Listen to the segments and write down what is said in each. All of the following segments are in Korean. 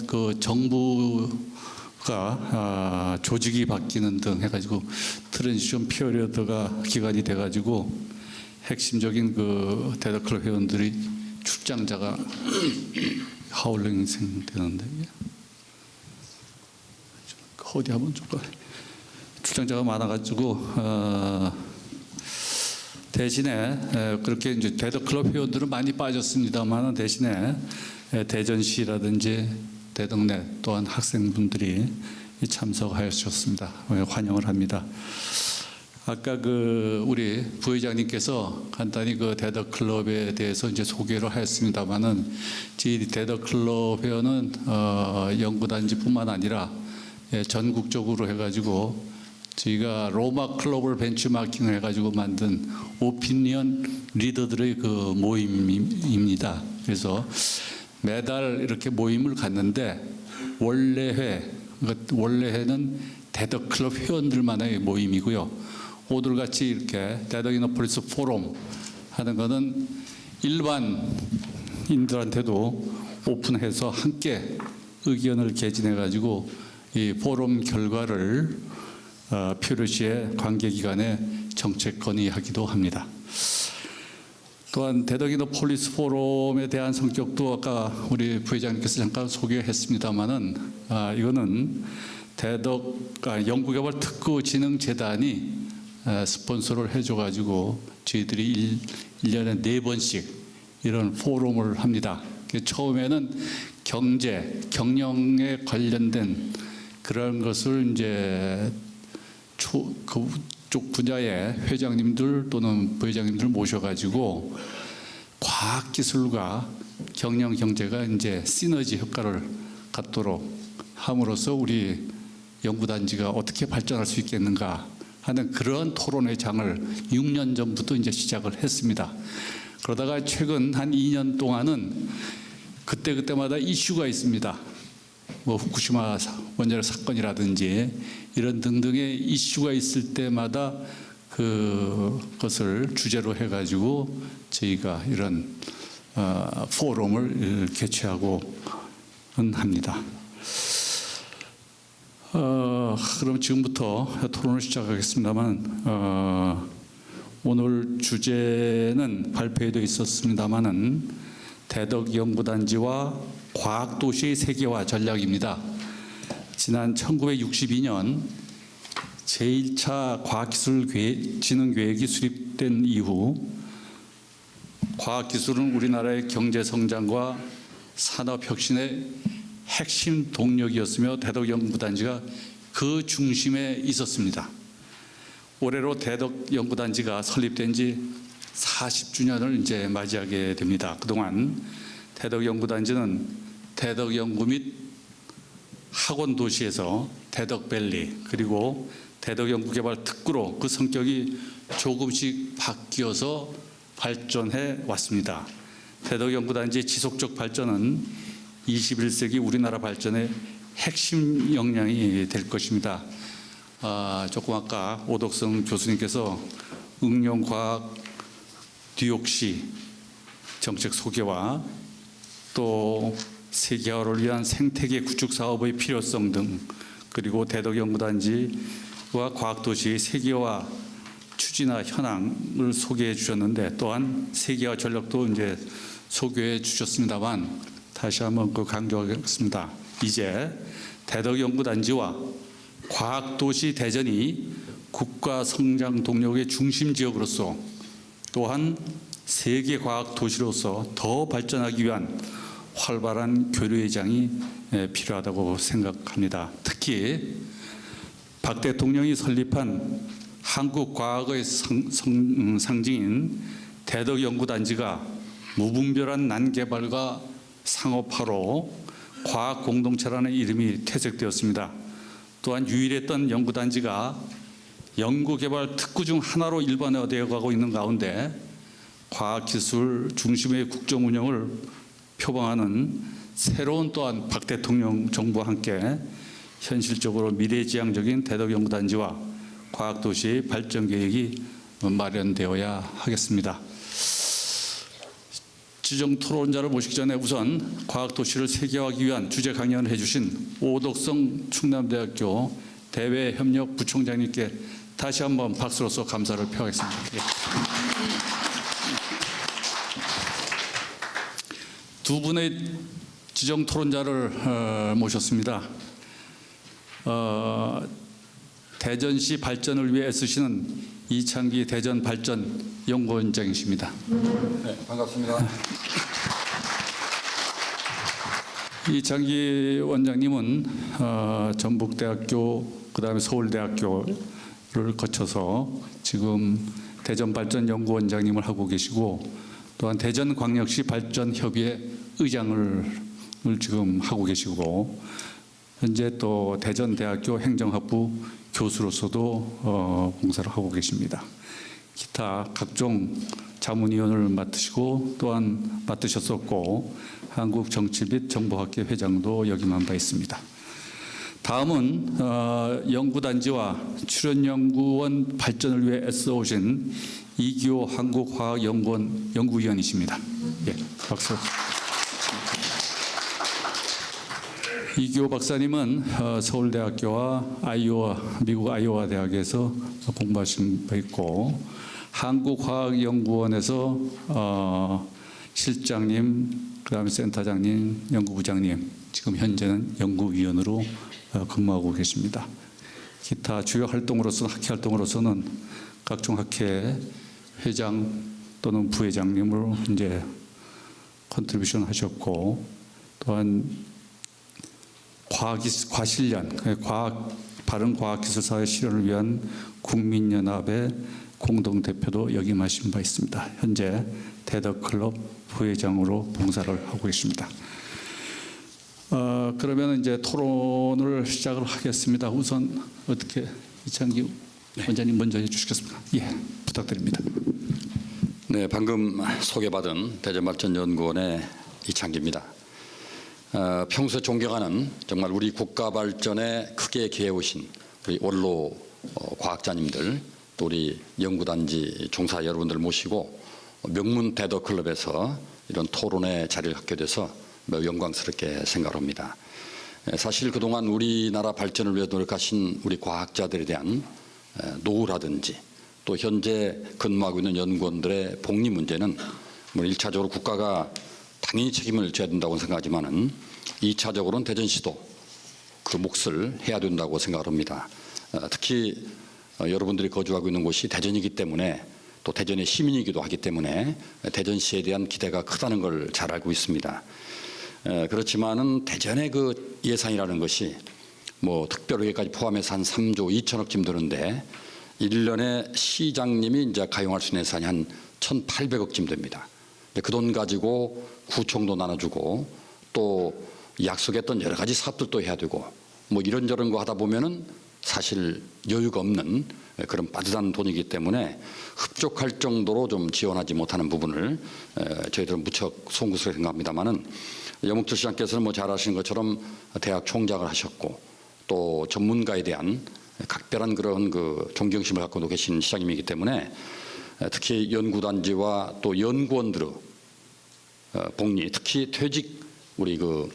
그 정부가 조직이 바뀌는 등 해가지고 트랜지션 피어리어드가 기간이 돼가지고 핵심적인 그 대덕클럽 회원들이 출장자가 하울링 생되는데 어디 한번 좀 출장자가 많아가지고 대신에 그렇게 이제 대덕클럽 회원들은 많이 빠졌습니다만 대신에 대전시라든지 대덕내 또한 학생분들이 참석하셨습니다. 환영을 합니다. 아까 그 우리 부회장님께서 간단히 그 대덕클럽에 대해서 이제 소개를 하였습니다만은 저희 대덕클럽 회원은 연구단지뿐만 아니라 전국적으로 해가지고 저희가 로마 클럽을 벤치마킹을 해가지고 만든 오피니언 리더들의 그 모임입니다. 그래서 매달 이렇게 모임을 갖는데 원래회는 대덕클럽 회원들만의 모임이고요. 오늘같이 이렇게 대덕이노폴리스 포럼 하는 거는 일반인들한테도 오픈해서 함께 의견을 개진해 가지고 이 포럼 결과를 퓨르시의 관계기관에 정책 건의하기도 합니다. 또한 대덕이노폴리스 포럼에 대한 성격도 아까 우리 부회장님께서 잠깐 소개했습니다마는 이거는 연구개발특구진흥재단이 스폰서를 해줘가지고 저희들이 1년에 4번씩 이런 포럼을 합니다. 처음에는 경제, 경영에 관련된 그런 것을 이제 그쪽 분야의 회장님들 또는 부회장님들 모셔가지고 과학기술과 경영 경제가 이제 시너지 효과를 갖도록 함으로써 우리 연구단지가 어떻게 발전할 수 있겠는가 하는 그런 토론회 장을 6년 전부터 이제 시작을 했습니다. 그러다가 최근 한 2년 동안은 그때마다 이슈가 있습니다. 뭐 후쿠시마 원자력 사건이라든지 이런 등등의 이슈가 있을 때마다 그것을 주제로 해가지고 저희가 이런 포럼을 개최하고 합니다. 그럼 지금부터 토론을 시작하겠습니다만 오늘 주제는 발표에도 있었습니다만은 대덕연구단지와 과학도시의 세계화 전략입니다. 지난 1962년 제1차 과학기술진흥계획이 수립된 이후 과학기술은 우리나라의 경제성장과 산업혁신의 핵심 동력이었으며 대덕연구단지가 그 중심에 있었습니다. 올해로 대덕연구단지가 설립된 지 40주년을 이제 맞이하게 됩니다. 그동안 대덕연구단지는 대덕연구 및 학원 도시에서 대덕밸리 그리고 대덕연구개발 특구로 그 성격이 조금씩 바뀌어서 발전해 왔습니다. 대덕연구단지의 지속적 발전은 21세기 우리나라 발전의 핵심 역량이 될 것입니다. 조금 아까 오덕성 교수님께서 응용과학 뉴욕시 정책 소개와 또 세계화를 위한 생태계 구축 사업의 필요성 등 그리고 대덕연구단지와 과학도시의 세계화 추진화 현황을 소개해 주셨는데 또한 세계화 전략도 이제 소개해 주셨습니다만 다시 한번 강조하겠습니다. 이제 대덕연구단지와 과학도시 대전이 국가 성장 동력의 중심 지역으로서 또한 세계 과학 도시로서 더 발전하기 위한 활발한 교류의 장이 필요하다고 생각합니다. 특히 박 대통령이 설립한 한국 과학의 상징인 대덕연구단지가 무분별한 난개발과 상업화로 과학 공동체라는 이름이 퇴색되었습니다. 또한 유일했던 연구단지가 연구개발 특구 중 하나로 일반화되어 가고 있는 가운데 과학기술 중심의 국정운영을 표방하는 새로운 또한 박 대통령 정부와 함께 현실적으로 미래지향적인 대덕연구단지와 과학도시의 발전계획이 마련되어야 하겠습니다. 지정 토론자를 모시기 전에 우선 과학도시를 세계화하기 위한 주제 강연을 해주신 오덕성 충남대학교 대외협력 부총장님께 다시 한번 박수로서 감사를 표하겠습니다. 예. 두 분의 지정 토론자를 모셨습니다. 대전시 발전을 위해 애쓰시는 이창기 대전발전연구원장이십니다. 네, 반갑습니다. 이창기 원장님은 전북대학교 그다음에 서울대학교를 거쳐서 지금 대전발전연구원장님을 하고 계시고 또한 대전광역시 발전협의회 의장을 지금 하고 계시고 현재 또 대전대학교 행정학부 교수로서도 봉사를 하고 계십니다. 기타 각종 자문위원을 맡으시고 또한 맡으셨었고 한국정치 및 정보학회 회장도 역임한 바 있습니다. 다음은 연구단지와 출연연구원 발전을 위해 애써오신 이기호 한국화학연구원 연구위원이십니다. 예, 박수. 이기호 박사님은 서울대학교와 미국 아이오와 대학에서 공부하신 바 있고 한국화학연구원에서 실장님, 그다음에 센터장님, 연구부장님, 지금 현재는 연구위원으로 근무하고 계십니다. 기타 주요 활동으로서는 학회 활동으로서는 각종 학회 회장 또는 부회장님으로 이제 컨트리뷰션 하셨고 또한 과실련, 바른 과학기술사회 실현을 위한 국민연합의 공동대표도 역임하신 바 있습니다. 현재 대덕클럽 부회장으로 봉사를 하고 계십니다. 그러면 이제 토론을 시작을 하겠습니다. 우선 어떻게 이창기 원장님 먼저 해주시겠습니까? 예, 부탁드립니다. 네, 방금 소개받은 대전발전연구원의 이창기입니다. 평소에 존경하는 정말 우리 국가 발전에 크게 기여해오신 우리 원로 과학자님들 또 우리 연구단지 종사 여러분들 모시고 명문 대덕클럽에서 이런 토론의 자리를 갖게 돼서 매우 영광스럽게 생각합니다. 사실 그동안 우리나라 발전을 위해 노력하신 우리 과학자들에 대한 노후라든지 또 현재 근무하고 있는 연구원들의 복리 문제는 뭐 1차적으로 국가가 당연히 책임을 져야 된다고 생각하지만은 2차적으로는 대전시도 그 몫을 해야 된다고 생각합니다. 특히 여러분들이 거주하고 있는 곳이 대전이기 때문에 또 대전의 시민이기도 하기 때문에 대전시에 대한 기대가 크다는 걸 잘 알고 있습니다. 그렇지만은 대전의 그 예산이라는 것이 뭐 특별회계까지 포함해서 한 3조 2천억쯤 드는데 1년에 시장님이 이제 가용할 수 있는 예산이 한 1,800억쯤 됩니다. 그 돈 가지고 구청도 나눠주고 또 약속했던 여러 가지 사업들도 해야 되고 뭐 이런저런 거 하다 보면은 사실 여유가 없는 그런 빠듯한 돈이기 때문에 흡족할 정도로 좀 지원하지 못하는 부분을 저희들은 무척 송구스럽게 생각합니다만은 염옥철 시장께서는 뭐 잘 아시는 것처럼 대학 총장을 하셨고 또 전문가에 대한 각별한 그런 그 존경심을 갖고 계신 시장님이기 때문에 특히 연구단지와 또 연구원들의 복리, 특히 퇴직 우리 그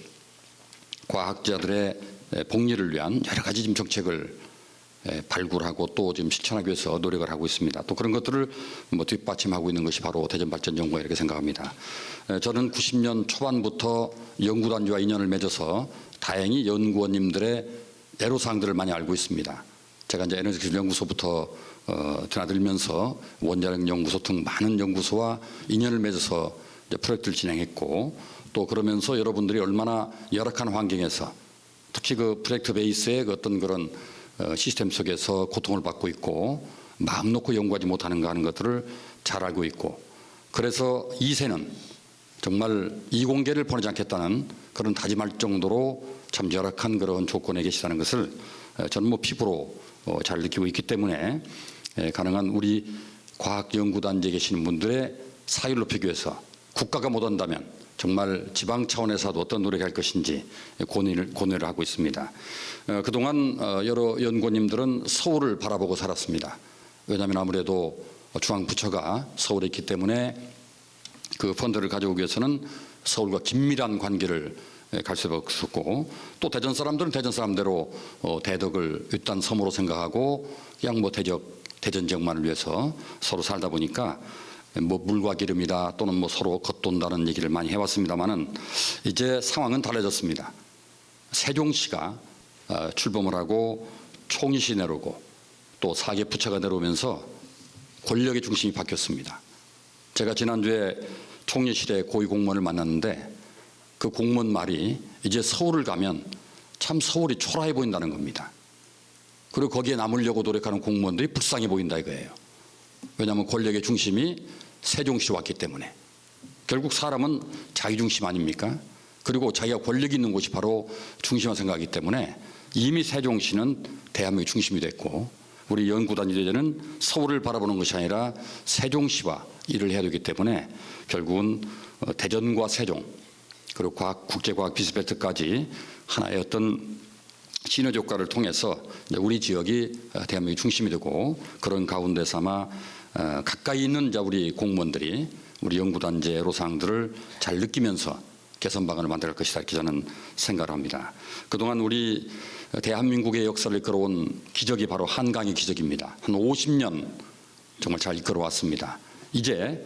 과학자들의 복리를 위한 여러 가지 지금 정책을 발굴하고 또 지금 실천하기 위해서 노력을 하고 있습니다. 또 그런 것들을 뭐 뒷받침하고 있는 것이 바로 대전발전연구원 이렇게 생각합니다. 저는 90년 초반부터 연구단지와 인연을 맺어서 다행히 연구원님들의 애로사항들을 많이 알고 있습니다. 제가 이제 에너지기술연구소부터 드나들면서 원자력연구소 등 많은 연구소와 인연을 맺어서 이제 프로젝트를 진행했고 또 그러면서 여러분들이 얼마나 열악한 환경에서 특히 그 프로젝트 베이스의 어떤 그런 시스템 속에서 고통을 받고 있고 마음 놓고 연구하지 못하는가 하는 것들을 잘 알고 있고 그래서 2세는 정말 이공계를 보내지 않겠다는 그런 다짐할 정도로 참 열악한 그런 조건에 계시다는 것을 저는 뭐 피부로 잘 느끼고 있기 때문에 가능한 우리 과학연구단지에 계시는 분들의 사유를 높이기 위해서 국가가 못한다면 정말 지방 차원에서도 어떤 노력을 할 것인지 고뇌를 하고 있습니다. 그동안 여러 연구원님들은 서울을 바라보고 살았습니다. 왜냐하면 아무래도 중앙부처가 서울에 있기 때문에 그 펀드를 가져오기 위해서는 서울과 긴밀한 관계를 갈 수밖에 없었고, 또 대전 사람들은 대전 사람대로 대덕을 일단 섬으로 생각하고 그냥 뭐 대전 지역만을 위해서 서로 살다 보니까 뭐 물과 기름이다 또는 뭐 서로 겉돈다는 얘기를 많이 해왔습니다만은 이제 상황은 달라졌습니다. 세종시가 출범을 하고 총리시 내려오고 또 4개 부처가 내려오면서 권력의 중심이 바뀌었습니다. 제가 지난주에 총리실에 고위 공무원을 만났는데 그 공무원 말이 이제 서울을 가면 참 서울이 초라해 보인다는 겁니다. 그리고 거기에 남으려고 노력하는 공무원들이 불쌍해 보인다 이거예요. 왜냐하면 권력의 중심이 세종시로 왔기 때문에. 결국 사람은 자기 중심 아닙니까? 그리고 자기가 권력이 있는 곳이 바로 중심이라고 생각하기 때문에 이미 세종시는 대한민국의 중심이 됐고, 우리 연구단위제는 서울을 바라보는 것이 아니라 세종시와 일을 해야 되기 때문에 결국은 대전과 세종 그리고 국제과학 비스벨트까지 하나의 어떤 시너지 효과를 통해서 우리 지역이 대한민국의 중심이 되고, 그런 가운데서 아마 가까이 있는 우리 공무원들이 우리 연구단지의 애로사항들을 잘 느끼면서 개선 방안을 만들 것이다 이렇게 저는 생각을 합니다. 그동안 우리 대한민국의 역사를 이끌어온 기적이 바로 한강의 기적입니다. 한 50년 정말 잘 이끌어왔습니다. 이제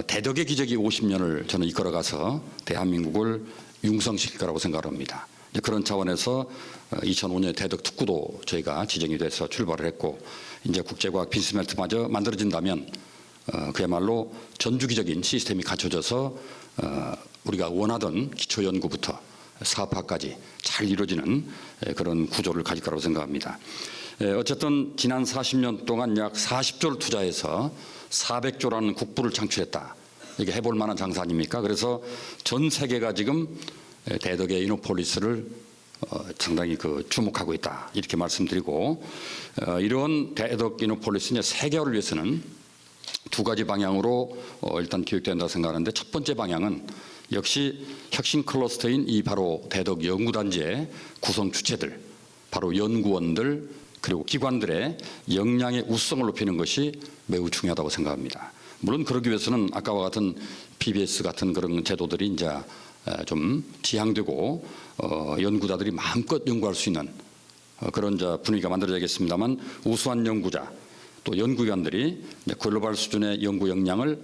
대덕의 기적이 50년을 저는 이끌어가서 대한민국을 융성시킬 거라고 생각합니다. 그런 차원에서 2005년에 대덕 특구도 저희가 지정이 돼서 출발을 했고, 이제 국제과학 비스멜트마저 만들어진다면 그야말로 전주기적인 시스템이 갖춰져서 우리가 원하던 기초연구부터 사업화까지 잘 이루어지는 그런 구조를 가질 거라고 생각합니다. 어쨌든 지난 40년 동안 약 40조를 투자해서 400조라는 국부를 창출했다. 이게 해볼 만한 장사 아닙니까? 그래서 전 세계가 지금 대덕의 이노폴리스를 상당히 주목하고 있다 이렇게 말씀드리고, 이런 대덕 이노폴리스 세계화를 위해서는 두 가지 방향으로 일단 기획된다고 생각하는데, 첫 번째 방향은 역시 혁신 클러스터인 이 바로 대덕 연구단지의 구성 주체들, 바로 연구원들 그리고 기관들의 역량의 우수성을 높이는 것이 매우 중요하다고 생각합니다. 물론 그러기 위해서는 아까와 같은 PBS 같은 그런 제도들이 이제 좀 지향되고 연구자들이 마음껏 연구할 수 있는 그런 분위기가 만들어져야겠습니다만, 우수한 연구자 또 연구위원들이 글로벌 수준의 연구 역량을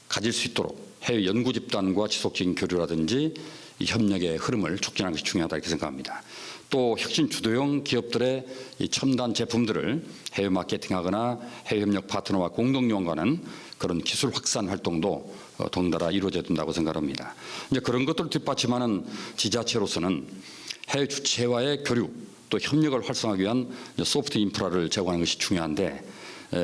가질 수 있도록 해외 연구 집단과 지속적인 교류라든지 이 협력의 흐름을 촉진하는 것이 중요하다 이렇게 생각합니다. 또 혁신 주도형 기업들의 이 첨단 제품들을 해외 마케팅하거나 해외 협력 파트너와 공동 연구하는 그런 기술 확산 활동도 덩달아 이루어져야 된다고 생각합니다. 이제 그런 것들을 뒷받침하는 지자체로서는 해외 주체와의 교류 또 협력을 활성화하기 위한 소프트 인프라를 제공하는 것이 중요한데,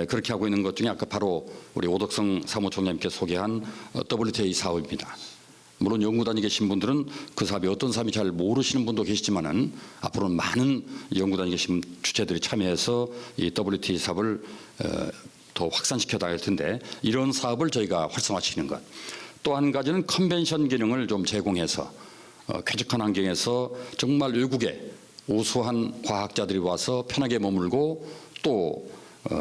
그렇게 하고 있는 것 중에 아까 바로 우리 오덕성 사무총장님께 소개한 WTA 사업입니다. 물론 연구단에 계신 분들은 그 사업이 어떤 사업인지 잘 모르시는 분도 계시지만은 앞으로는 많은 연구단에 계신 주체들이 참여해서 이 WTA 사업을 더 확산시켜 나갈 텐데, 이런 사업을 저희가 활성화시키는 것. 또 한 가지는 컨벤션 기능을 좀 제공해서 쾌적한 환경에서 정말 외국에 우수한 과학자들이 와서 편하게 머물고 또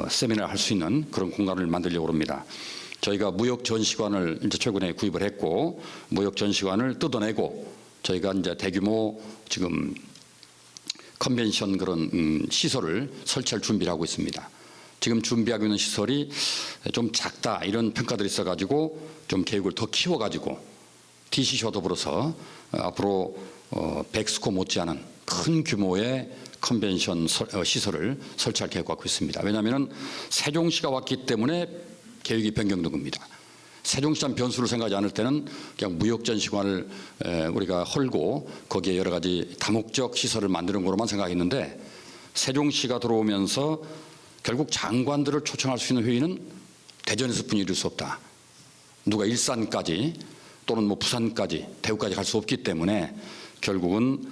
세미나를 할 수 있는 그런 공간을 만들려고 합니다. 저희가 무역 전시관을 이제 최근에 구입을 했고, 무역 전시관을 뜯어내고 저희가 이제 대규모 지금 컨벤션 그런 시설을 설치할 준비를 하고 있습니다. 지금 준비하고 있는 시설이 좀 작다 이런 평가들이 있어가지고 좀 계획을 더 키워가지고 DCC와 더불어서 앞으로 백스코 못지않은 큰 규모의 컨벤션 시설을 설치할 계획을 갖고 있습니다. 왜냐하면 세종시가 왔기 때문에 계획이 변경된 겁니다. 세종시장 변수를 생각하지 않을 때는 그냥 무역전시관을 우리가 헐고 거기에 여러 가지 다목적 시설을 만드는 거로만 생각했는데, 세종시가 들어오면서 결국 장관들을 초청할 수 있는 회의는 대전에서뿐이 이룰 수 없다. 누가 일산까지 또는 뭐 부산까지 대구까지 갈 수 없기 때문에 결국은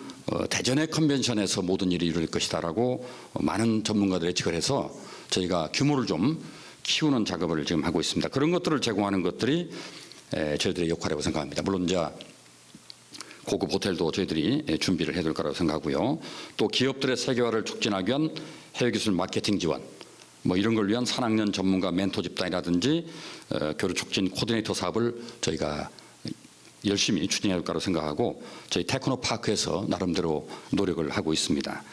대전의 컨벤션에서 모든 일이 이루어질 것이다라고 많은 전문가들이 예측을 해서 저희가 규모를 좀 키우는 작업을 지금 하고 있습니다. 그런 것들을 제공하는 것들이 저희들의 역할이라고 생각합니다. 물론 이제 고급 호텔도 저희들이 준비를 해둘 거라고 생각하고요. 또 기업들의 세계화를 촉진하기 위한 해외 기술 마케팅 지원, 뭐 이런 걸 위한 산학년 전문가 멘토 집단이라든지 교류 촉진 코디네이터 사업을 저희가 열심히 추진해야 할 거라고 생각하고 저희 테크노파크에서 나름대로 노력을 하고 있습니다.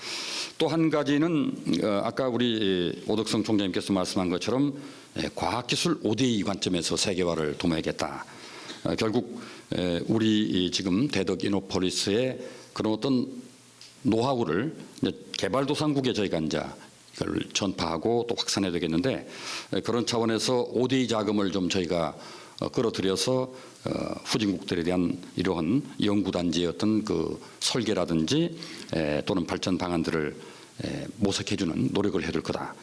또 한 가지는 아까 우리 오덕성 총장님께서 말씀한 것처럼 과학기술 5대2 관점에서 세계화를 도모하겠다. 결국 우리 지금 대덕 이노폴리스의 그런 어떤 노하우를 개발도상국에 저희가 이제 이걸 전파하고 또 확산해야 되겠는데 그런 차원에서 5대2 자금을 좀 저희가 끌어들여서 후진국들에 대한 이러한 연구단지의 어떤 그 설계라든지 또는 발전 방안들을 모색해주는 노력을 해야 될 거다.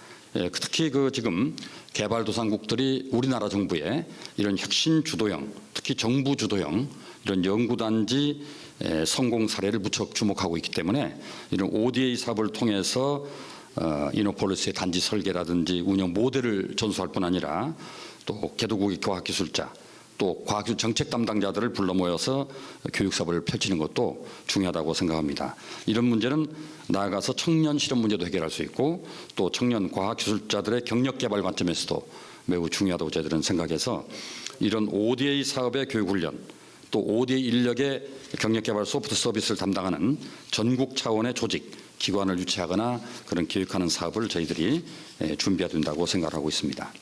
특히 그 지금 개발도상국들이 우리나라 정부의 이런 혁신 주도형, 특히 정부 주도형 이런 연구단지 성공 사례를 무척 주목하고 있기 때문에 이런 ODA 사업을 통해서 이노폴리스의 단지 설계라든지 운영 모델을 전수할 뿐 아니라 또 개도국의 과학기술자 또 과학기술 정책 담당자들을 불러 모여서 교육 사업을 펼치는 것도 중요하다고 생각합니다. 이런 문제는 나아가서 청년 실업 문제도 해결할 수 있고 또 청년 과학기술자들의 경력 개발 관점에서도 매우 중요하다고 저희들은 생각해서 이런 ODA 사업의 교육훈련 또 ODA 인력의 경력 개발 소프트 서비스를 담당하는 전국 차원의 조직 기관을 유치하거나 그런 교육하는 사업을 저희들이 준비해야 된다고 생각하고 있습니다.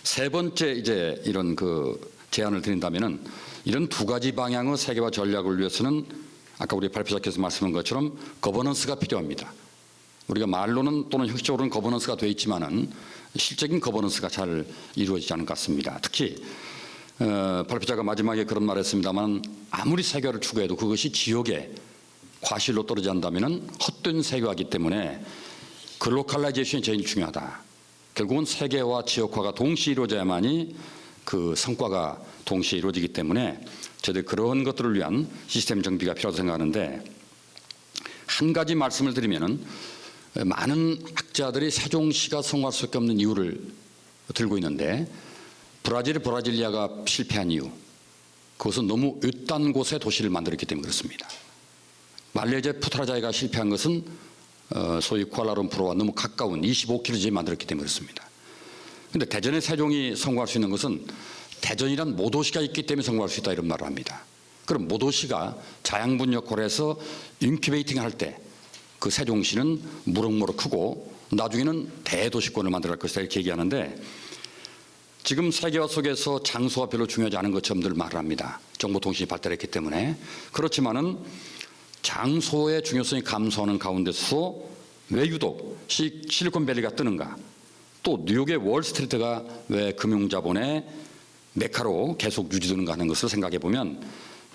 세 번째 이제 이런 그 제안을 드린다면은 이런 두 가지 방향의 세계화 전략을 위해서는 아까 우리 발표자께서 말씀한 것처럼 거버넌스가 필요합니다. 우리가 말로는 또는 형식적으로는 거버넌스가 돼 있지만은 실적인 거버넌스가 잘 이루어지지 않은 것 같습니다. 특히 발표자가 마지막에 그런 말했습니다만 아무리 세계화를 추구해도 그것이 지역에 과실로 떨어지지 않는다면은 헛된 세계화이기 때문에 글로컬라이제이션이 제일 중요하다. 결국은 세계화, 지역화가 동시에 이루어져야만이 그 성과가 동시에 이루어지기 때문에 저희들 그런 것들을 위한 시스템 정비가 필요하다고 생각하는데 한 가지 말씀을 드리면은 많은 학자들이 세종시가 성공할 수밖에 없는 이유를 들고 있는데 브라질리아가 실패한 이유 그것은 너무 외딴 곳에 도시를 만들었기 때문에 그렇습니다. 말레이시아 푸트라자이가 실패한 것은 소위 쿠알라룸푸르와 너무 가까운 25km에 만들었기 때문에 그렇습니다. 그런데 대전의 세종이 성공할 수 있는 것은 대전이란 모도시가 있기 때문에 성공할 수 있다 이런 말을 합니다. 그럼 모도시가 자양분 역할을 해서 인큐베이팅 할 때 그 세종시는 무럭무럭 크고 나중에는 대도시권을 만들어갈 것이다 이렇게 얘기하는데 지금 세계화 속에서 장소가 별로 중요하지 않은 것처럼 늘 말을 합니다. 정보통신이 발달했기 때문에. 그렇지만은 장소의 중요성이 감소하는 가운데서 왜 유독 실리콘밸리가 뜨는가? 또 뉴욕의 월스트리트가 왜 금융자본의 메카로 계속 유지되는가 하는 것을 생각해 보면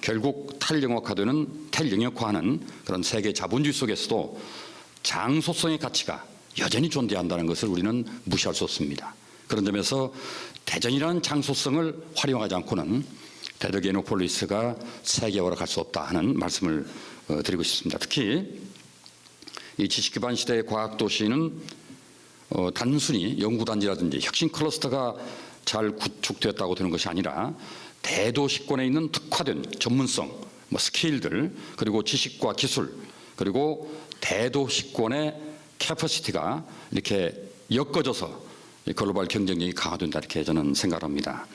결국 탈영역화하는 그런 세계 자본주의 속에서도 장소성의 가치가 여전히 존재한다는 것을 우리는 무시할 수 없습니다. 그런 점에서 대전이라는 장소성을 활용하지 않고는 대덕 이노폴리스가 세계화로 갈 수 없다 하는 말씀을 드리고 싶습니다. 특히 이 지식기반 시대의 과학도시는 단순히 연구단지라든지 혁신 클러스터가 잘 구축되었다고 되는 것이 아니라 대도시권에 있는 특화된 전문성, 스킬들 그리고 지식과 기술 그리고 대도시권의 캐퍼시티가 이렇게 엮어져서 글로벌 경쟁력이 강화된다 이렇게 저는 생각합니다.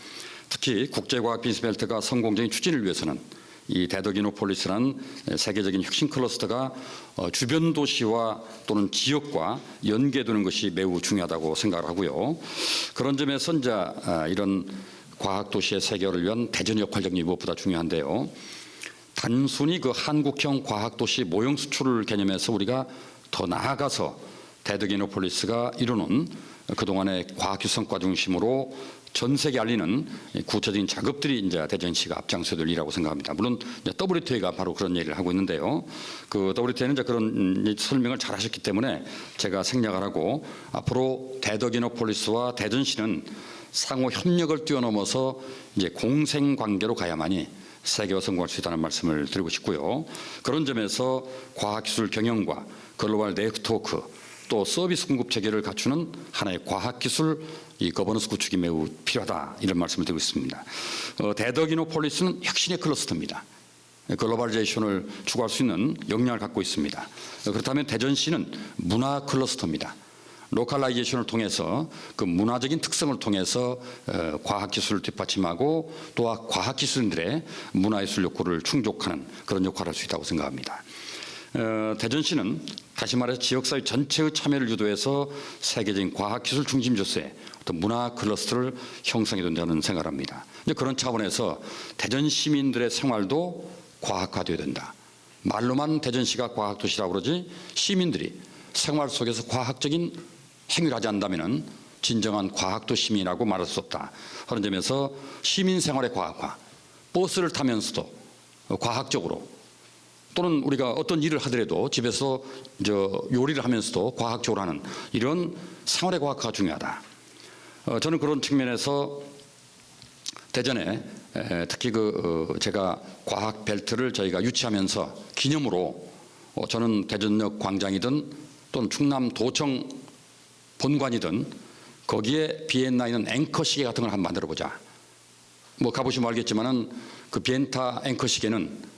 특히 국제과학 비즈벨트가 성공적인 추진을 위해서는 이 대덕 이노폴리스라는 세계적인 혁신 클러스터가 주변 도시와 또는 지역과 연계되는 것이 매우 중요하다고 생각을 하고요. 그런 점에서 이제 이런 과학 도시의 세계화를 위한 대전 역할적인 무엇보다 중요한데요. 단순히 그 한국형 과학 도시 모형 수출 개념에서 우리가 더 나아가서 대덕 이노폴리스가 이루는 그동안의 과학기술 성과 중심으로 전 세계 알리는 구체적인 작업들이 이제 대전시가 앞장서야 될 일이라고 생각합니다. 물론 WTA가 바로 그런 얘기를 하고 있는데요. 그 WTA는 이제 그런 설명을 잘 하셨기 때문에 제가 생략을 하고 앞으로 대덕 이노폴리스와 대전시는 상호 협력을 뛰어넘어서 이제 공생 관계로 가야만이 세계화 성공할 수 있다는 말씀을 드리고 싶고요. 그런 점에서 과학기술 경영과 글로벌 네트워크 또 서비스 공급 체계를 갖추는 하나의 과학기술 이 거버넌스 구축이 매우 필요하다 이런 말씀을 드리고 있습니다. 대덕 이노폴리스는 혁신의 클러스터입니다. 글로벌제이션을 추구할 수 있는 역량을 갖고 있습니다. 그렇다면 대전시는 문화 클러스터입니다. 로컬라이제이션을 통해서 그 문화적인 특성을 통해서 과학기술을 뒷받침하고 또 과학기술인들의 문화예술 욕구를 충족하는 그런 역할을 할 수 있다고 생각합니다. 대전시는 다시 말해서 지역사회 전체의 참여를 유도해서 세계적인 과학기술 중심지로서의 어떤 문화 클러스터를 형성해 된다는 생각을 합니다. 이제 그런 차원에서 대전 시민들의 생활도 과학화되어야 된다. 말로만 대전시가 과학도시라고 그러지 시민들이 생활 속에서 과학적인 행위를 하지 않는다면 진정한 과학도 시민이라고 말할 수 없다 하는 점에서 시민생활의 과학화, 버스를 타면서도 과학적으로 또는 우리가 어떤 일을 하더라도 집에서 요리를 하면서도 과학적으로 하는 이런 생활의 과학화가 중요하다. 저는 그런 측면에서 대전에 특히 제가 과학 벨트를 저희가 유치하면서 기념으로 저는 대전역 광장이든 또는 충남 도청 본관이든 거기에 비엔나에 있는 앵커 시계 같은 걸 한번 만들어 보자. 뭐 가보시면 알겠지만은 그 비엔타 앵커 시계는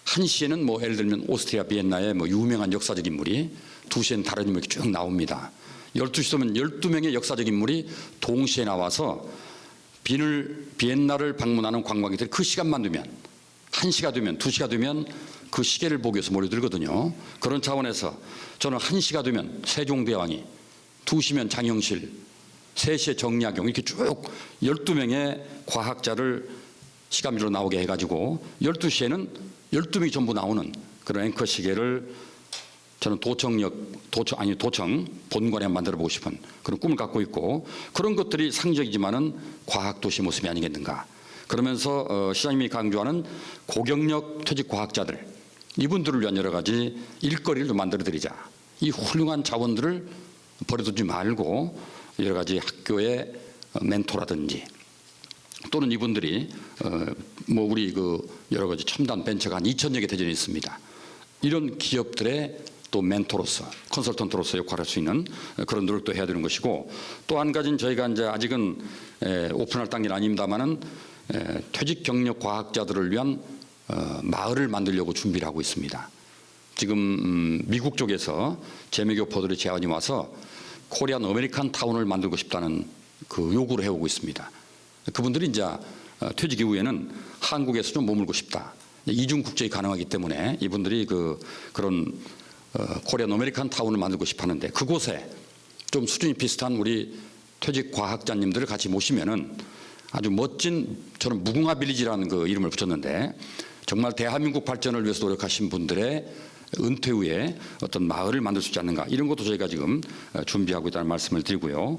한시에는 뭐 예를 들면 오스트리아 비엔나의 뭐 유명한 역사적 인물이 2시에는 다른 인물이 쭉 나옵니다. 12시면 12명의 역사적 인물이 동시에 나와서 비엔나를 방문하는 관광객들이 그 시간만 되면 1시가 되면 2시가 되면 그 시계를 보기 위해서 몰려들거든요. 그런 차원에서 저는 1시가 되면 세종대왕이 2시면 장영실, 3시에 정약용 이렇게 쭉 12명의 과학자를 시간별로 나오게 해가지고 12시에는 12명이 전부 나오는 그런 앵커 시계를 저는 도청 본관에 만들어 보고 싶은 그런 꿈을 갖고 있고 그런 것들이 상적이지만은 과학도시 모습이 아니겠는가. 그러면서 시장님이 강조하는 고경력 퇴직 과학자들 이분들을 위한 여러 가지 일거리를 좀 만들어 드리자. 이 훌륭한 자원들을 버려두지 말고 여러 가지 학교의 멘토라든지 또는 이분들이 뭐 우리 여러 가지 첨단 벤처가 한 2,000여 개 대전에 있습니다. 이런 기업들의 또 멘토로서 컨설턴트로서 역할을 할 수 있는 그런 노력도 해야 되는 것이고 또 한 가지는 저희가 이제 아직은 오픈할 단계는 아닙니다만은 퇴직 경력 과학자들을 위한 마을을 만들려고 준비를 하고 있습니다. 지금 미국 쪽에서 재미교포들의 제안이 와서 코리안 아메리칸 타운을 만들고 싶다는 그 요구를 해오고 있습니다. 그분들이 이제 퇴직 이후에는 한국에서 좀 머물고 싶다. 이중 국적이 가능하기 때문에 이분들이 그런 코리안 아메리칸 타운을 만들고 싶어하는데 그곳에 좀 수준이 비슷한 우리 퇴직 과학자님들을 같이 모시면은 아주 멋진 저는 무궁화 빌리지라는 그 이름을 붙였는데 정말 대한민국 발전을 위해서 노력하신 분들의 은퇴 후에 어떤 마을을 만들 수 있지 않는가 이런 것도 저희가 지금 준비하고 있다는 말씀을 드리고요.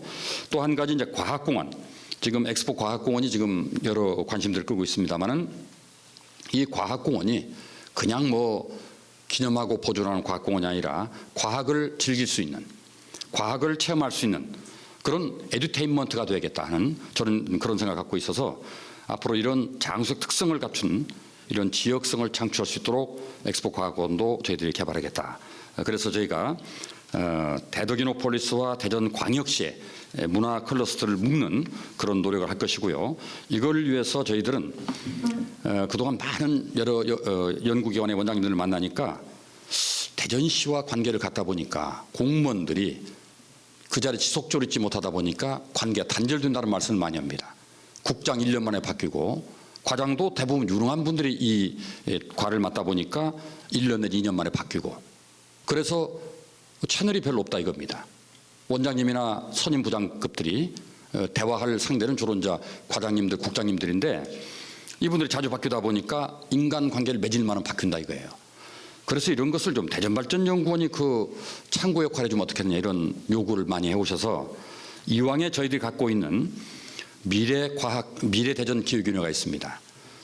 또 한 가지 이제 과학공원 지금 엑스포 과학공원이 지금 여러 관심들을 끌고 있습니다만은 이 과학공원이 그냥 뭐 기념하고 보존하는 과학공원이 아니라 과학을 즐길 수 있는 과학을 체험할 수 있는 그런 에듀테인먼트가 되야겠다 하는 저는 그런 생각을 갖고 있어서 앞으로 이런 장소적 특성을 갖춘 이런 지역성을 창출할 수 있도록 엑스포 과학원도 저희들이 개발하겠다. 그래서 저희가 대덕이노폴리스와 대전광역시의 문화 클러스터를 묶는 그런 노력을 할 것이고요. 이걸 위해서 저희들은 그동안 많은 여러 연구기관의 원장님들을 만나니까 대전시와 관계를 갖다 보니까 공무원들이 그 자리에 지속적으로 있지 못하다 보니까 관계가 단절된다는 말씀을 많이 합니다. 국장 1년 만에 바뀌고 과장도 대부분 유능한 분들이 이 과를 맡다 보니까 1년 내지 2년 만에 바뀌고 그래서 채널이 별로 없다 이겁니다. 원장님이나 선임 부장급들이 대화할 상대는 주로 이제 과장님들, 국장님들인데 이분들이 자주 바뀌다 보니까 인간관계를 맺을 만은 바뀐다 이거예요. 그래서 이런 것을 좀 대전발전연구원이 그 창구 역할을 해주면 어떻겠느냐 이런 요구를 많이 해오셔서 이왕에 저희들이 갖고 있는 미래대전 기후균형가 있습니다.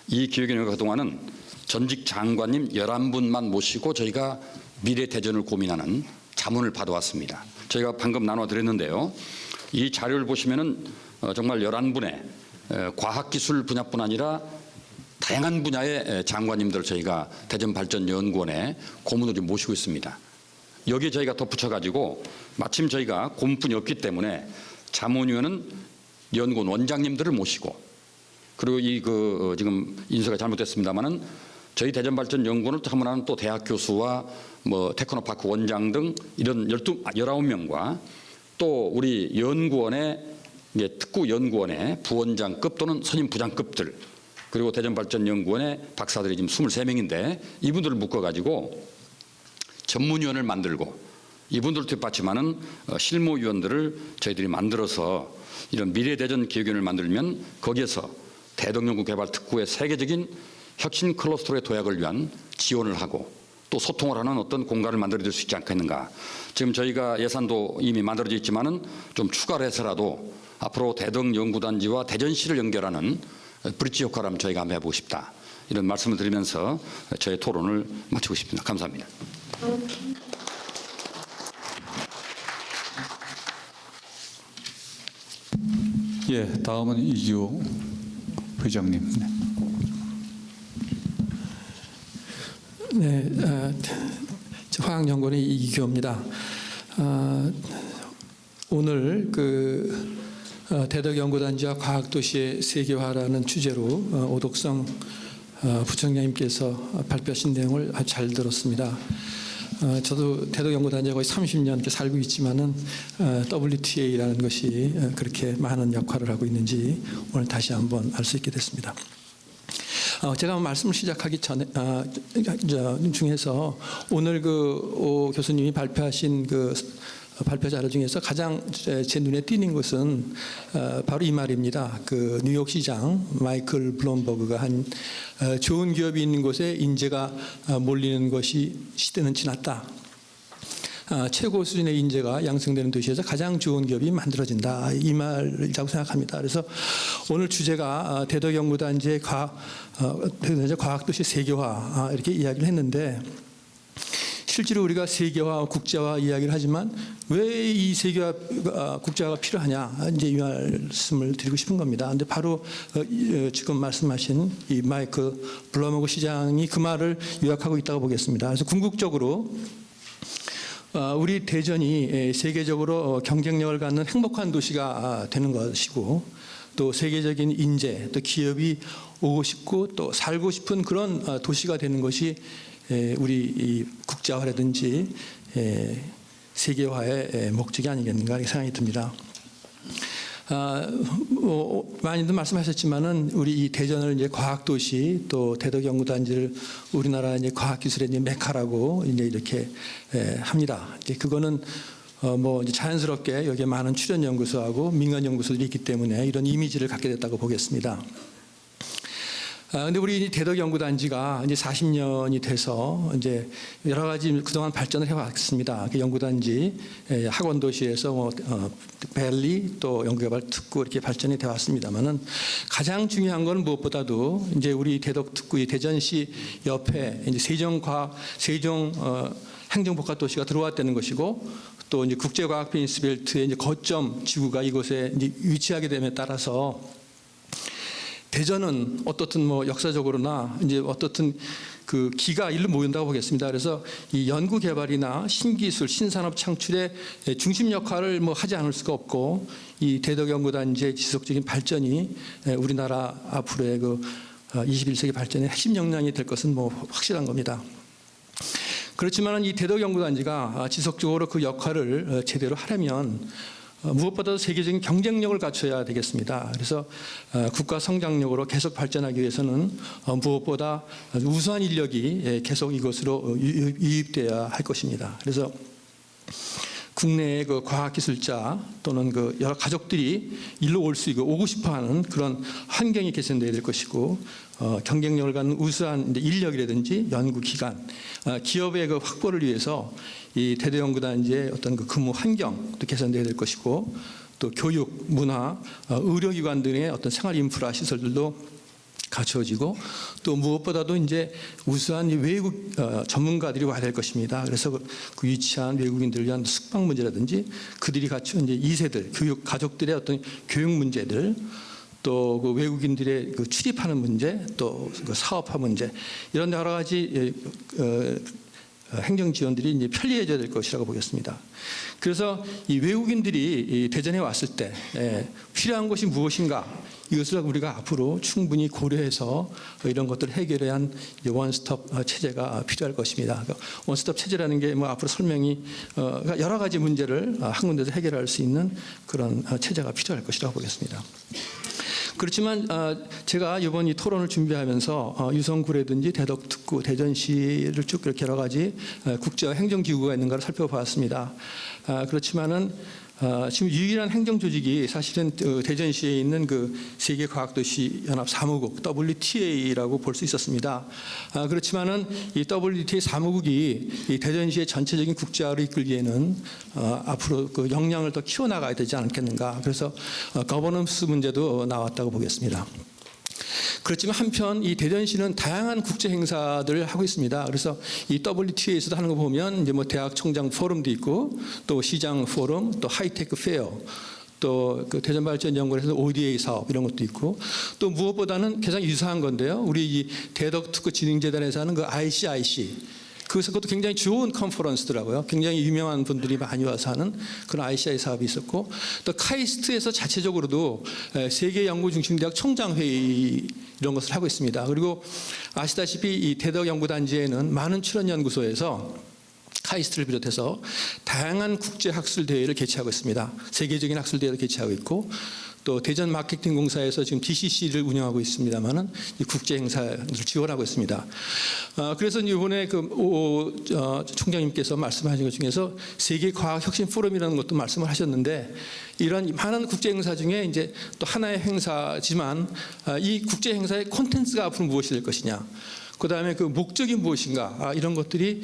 이 기후균형가 그동안은 전직 장관님 11분만 모시고 저희가 미래대전을 고민하는 자문을 받아왔습니다. 저희가 방금 나눠드렸는데요. 이 자료를 보시면은 정말 11분의 과학기술 분야뿐 아니라 다양한 분야의 장관님들을 저희가 대전발전연구원에 고문으로 모시고 있습니다. 여기에 저희가 덧붙여가지고 마침 저희가 고문뿐이 없기 때문에 자문위원은 연구원 원장님들을 모시고 그리고 지금 인수가 잘못됐습니다만은 저희 대전발전연구원을 자문하는 또 대학 교수와 뭐 테크노파크 원장 등 이런 19명과 또 우리 연구원의 이제 특구 연구원의 부원장급 또는 선임 부장급들, 그리고 대전발전연구원의 박사들이 지금 23명인데 이분들을 묶어가지고 전문위원을 만들고 이분들 뒷받침하는 실무위원들을 저희들이 만들어서 이런 미래대전 기획위원을 만들면 거기에서 대덕연구개발특구의 세계적인 혁신 클러스터의 도약을 위한 지원을 하고 또 소통을 하는 어떤 공간을 만들어줄 수 있지 않겠는가. 지금 저희가 예산도 이미 만들어져 있지만은 좀 추가를 해서라도 앞으로 대덕연구단지와 대전시를 연결하는 브릿지 역할을 한번 저희가 한번 해보고 싶다. 이런 말씀을 드리면서 저희 토론을 마치고 싶습니다. 감사합니다. 예, 다음은 이기호 회장님. 네, 화학연구원의 이기호입니다. 오늘 대덕연구단지와 과학도시의 세계화라는 주제로 오덕성 부총장님께서 발표하신 내용을 아주 잘 들었습니다. 저도 대덕연구단지에 거의 30년 이렇게 살고 있지만은 WTA라는 것이 그렇게 많은 역할을 하고 있는지 오늘 다시 한번 알 수 있게 됐습니다. 제가 말씀을 시작하기 전에 중에서 오늘 오 교수님이 발표하신 발표 자료 중에서 가장 제 눈에 띄는 것은 바로 이 말입니다. 뉴욕시장 마이클 블룸버그가 한 좋은 기업이 있는 곳에 인재가 몰리는 것이 시대는 지났다. 최고 수준의 인재가 양성되는 도시에서 가장 좋은 기업이 만들어진다. 이 말이라고 생각합니다. 그래서 오늘 주제가 대덕연구단지의 과학도시 세계화 이렇게 이야기를 했는데 실제로 우리가 세계화, 국제화 이야기를 하지만 왜 이 세계화, 국제화가 필요하냐 이제 이 말씀을 드리고 싶은 겁니다. 근데 바로 지금 말씀하신 이 마이클 블룸버그 시장이 그 말을 요약하고 있다고 보겠습니다. 그래서 궁극적으로 우리 대전이 세계적으로 경쟁력을 갖는 행복한 도시가 되는 것이고 또 세계적인 인재, 또 기업이 오고 싶고 또 살고 싶은 그런 도시가 되는 것이 우리 이 국제화라든지 세계화의 목적이 아니겠는가 이렇게 생각이 듭니다. 많이들 말씀하셨지만은 우리 이 대전을 이제 과학도시 또 대덕연구단지를 우리나라 이제 과학기술의 이제 메카라고 이제 이렇게 합니다. 이제 그거는 이제 자연스럽게 여기에 많은 출연 연구소하고 민간 연구소들이 있기 때문에 이런 이미지를 갖게 됐다고 보겠습니다. 근데 우리 대덕연구단지가 이제 40년이 돼서 이제 여러 가지 그동안 발전을 해왔습니다. 연구단지, 학원도시에서 밸리 또 연구개발 특구 이렇게 발전이 되어 왔습니다만은 가장 중요한 건 무엇보다도 이제 우리 대덕특구의 대전시 옆에 이제 세종 행정복합도시가 들어왔다는 것이고 또 이제 국제과학 비즈니스벨트의 이제 거점 지구가 이곳에 이제 위치하게 됨에 따라서 대전은 어떻든 역사적으로나 이제 어떻든 기가 일로 모인다고 보겠습니다. 그래서 이 연구 개발이나 신기술, 신산업 창출의 중심 역할을 하지 않을 수가 없고 이 대덕연구단지의 지속적인 발전이 우리나라 앞으로의 21세기 발전의 핵심 역량이 될 것은 확실한 겁니다. 그렇지만 이 대덕연구단지가 지속적으로 그 역할을 제대로 하려면 무엇보다도 세계적인 경쟁력을 갖춰야 되겠습니다. 그래서 국가 성장력으로 계속 발전하기 위해서는 무엇보다 우수한 인력이 계속 이곳으로 유입되어야 할 것입니다. 그래서 국내의 과학기술자 또는 여러 가족들이 일로 올 수 있고 오고 싶어하는 그런 환경이 개선되어야 될 것이고 경쟁력을 갖는 우수한 인력이라든지 연구기관, 기업의 확보를 위해서 이 대덕연구단지의 어떤 근무 환경도 개선되어야 될 것이고 또 교육, 문화, 의료기관 등의 어떤 생활 인프라 시설들도 갖춰지고 또 무엇보다도 이제 우수한 외국 전문가들이 와야 될 것입니다. 그래서 그 유치한 외국인들을 위한 숙박 문제라든지 그들이 갖춘 이제 2세들 교육 가족들의 어떤 교육 문제들 또 그 외국인들의 출입하는 문제 또 사업화 문제 이런 여러 가지 행정 지원들이 이제 편리해져야 될 것이라고 보겠습니다. 그래서 이 외국인들이 이 대전에 왔을 때 필요한 것이 무엇인가 이것을 우리가 앞으로 충분히 고려해서 이런 것들을 해결해야 한 원스톱 체제가 필요할 것입니다. 원스톱 체제라는 게 뭐 앞으로 설명이 여러 가지 문제를 한 군데서 해결할 수 있는 그런 체제가 필요할 것이라고 보겠습니다. 그렇지만 제가 이번 이 토론을 준비하면서 유성구라든지 대덕특구, 대전시를 쭉 이렇게 여러 가지 국제와 행정기구가 있는가를 살펴봤습니다. 그렇지만은 지금 유일한 행정 조직이 사실은 대전시에 있는 그 세계과학도시 연합 사무국 WTA라고 볼 수 있었습니다. 그렇지만은 이 WTA 사무국이 이 대전시의 전체적인 국제화를 이끌기에는 앞으로 그 역량을 더 키워나가야 되지 않겠는가. 그래서 거버넌스 문제도 나왔다고 보겠습니다. 그렇지만 한편 이 대전시는 다양한 국제 행사들을 하고 있습니다. 그래서 이 WTA에서도 하는 거 보면 이제 뭐 대학 총장 포럼도 있고 또 시장 포럼, 또 하이테크 페어, 또 그 대전발전연구원에서 ODA 사업 이런 것도 있고 또 무엇보다는 가장 유사한 건데요. 우리 이 대덕특구 진흥재단에서 하는 그 ICIC 그것도 굉장히 좋은 컨퍼런스더라고요. 굉장히 유명한 분들이 많이 와서 하는 그런 ICI 사업이 있었고 또 카이스트에서 자체적으로도 세계연구중심대학 총장회의 이런 것을 하고 있습니다. 그리고 아시다시피 이 대덕연구단지에는 많은 출연연구소에서 카이스트를 비롯해서 다양한 국제학술대회를 개최하고 있습니다. 세계적인 학술대회를 개최하고 있고 또 대전 마케팅공사에서 지금 DCC를 운영하고 있습니다만은 국제 행사를 지원하고 있습니다. 그래서 이번에 총장님께서 말씀하신 것 중에서 세계 과학 혁신 포럼이라는 것도 말씀을 하셨는데 이런 많은 국제 행사 중에 이제 또 하나의 행사지만 이 국제 행사의 콘텐츠가 앞으로 무엇이 될 것이냐. 그 다음에 그 목적이 무엇인가 이런 것들이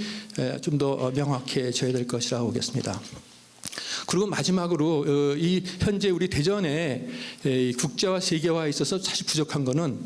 좀 더 명확해져야 될 것이라고 보겠습니다. 그리고 마지막으로 이 현재 우리 대전에 국제화 세계화에 있어서 사실 부족한 것은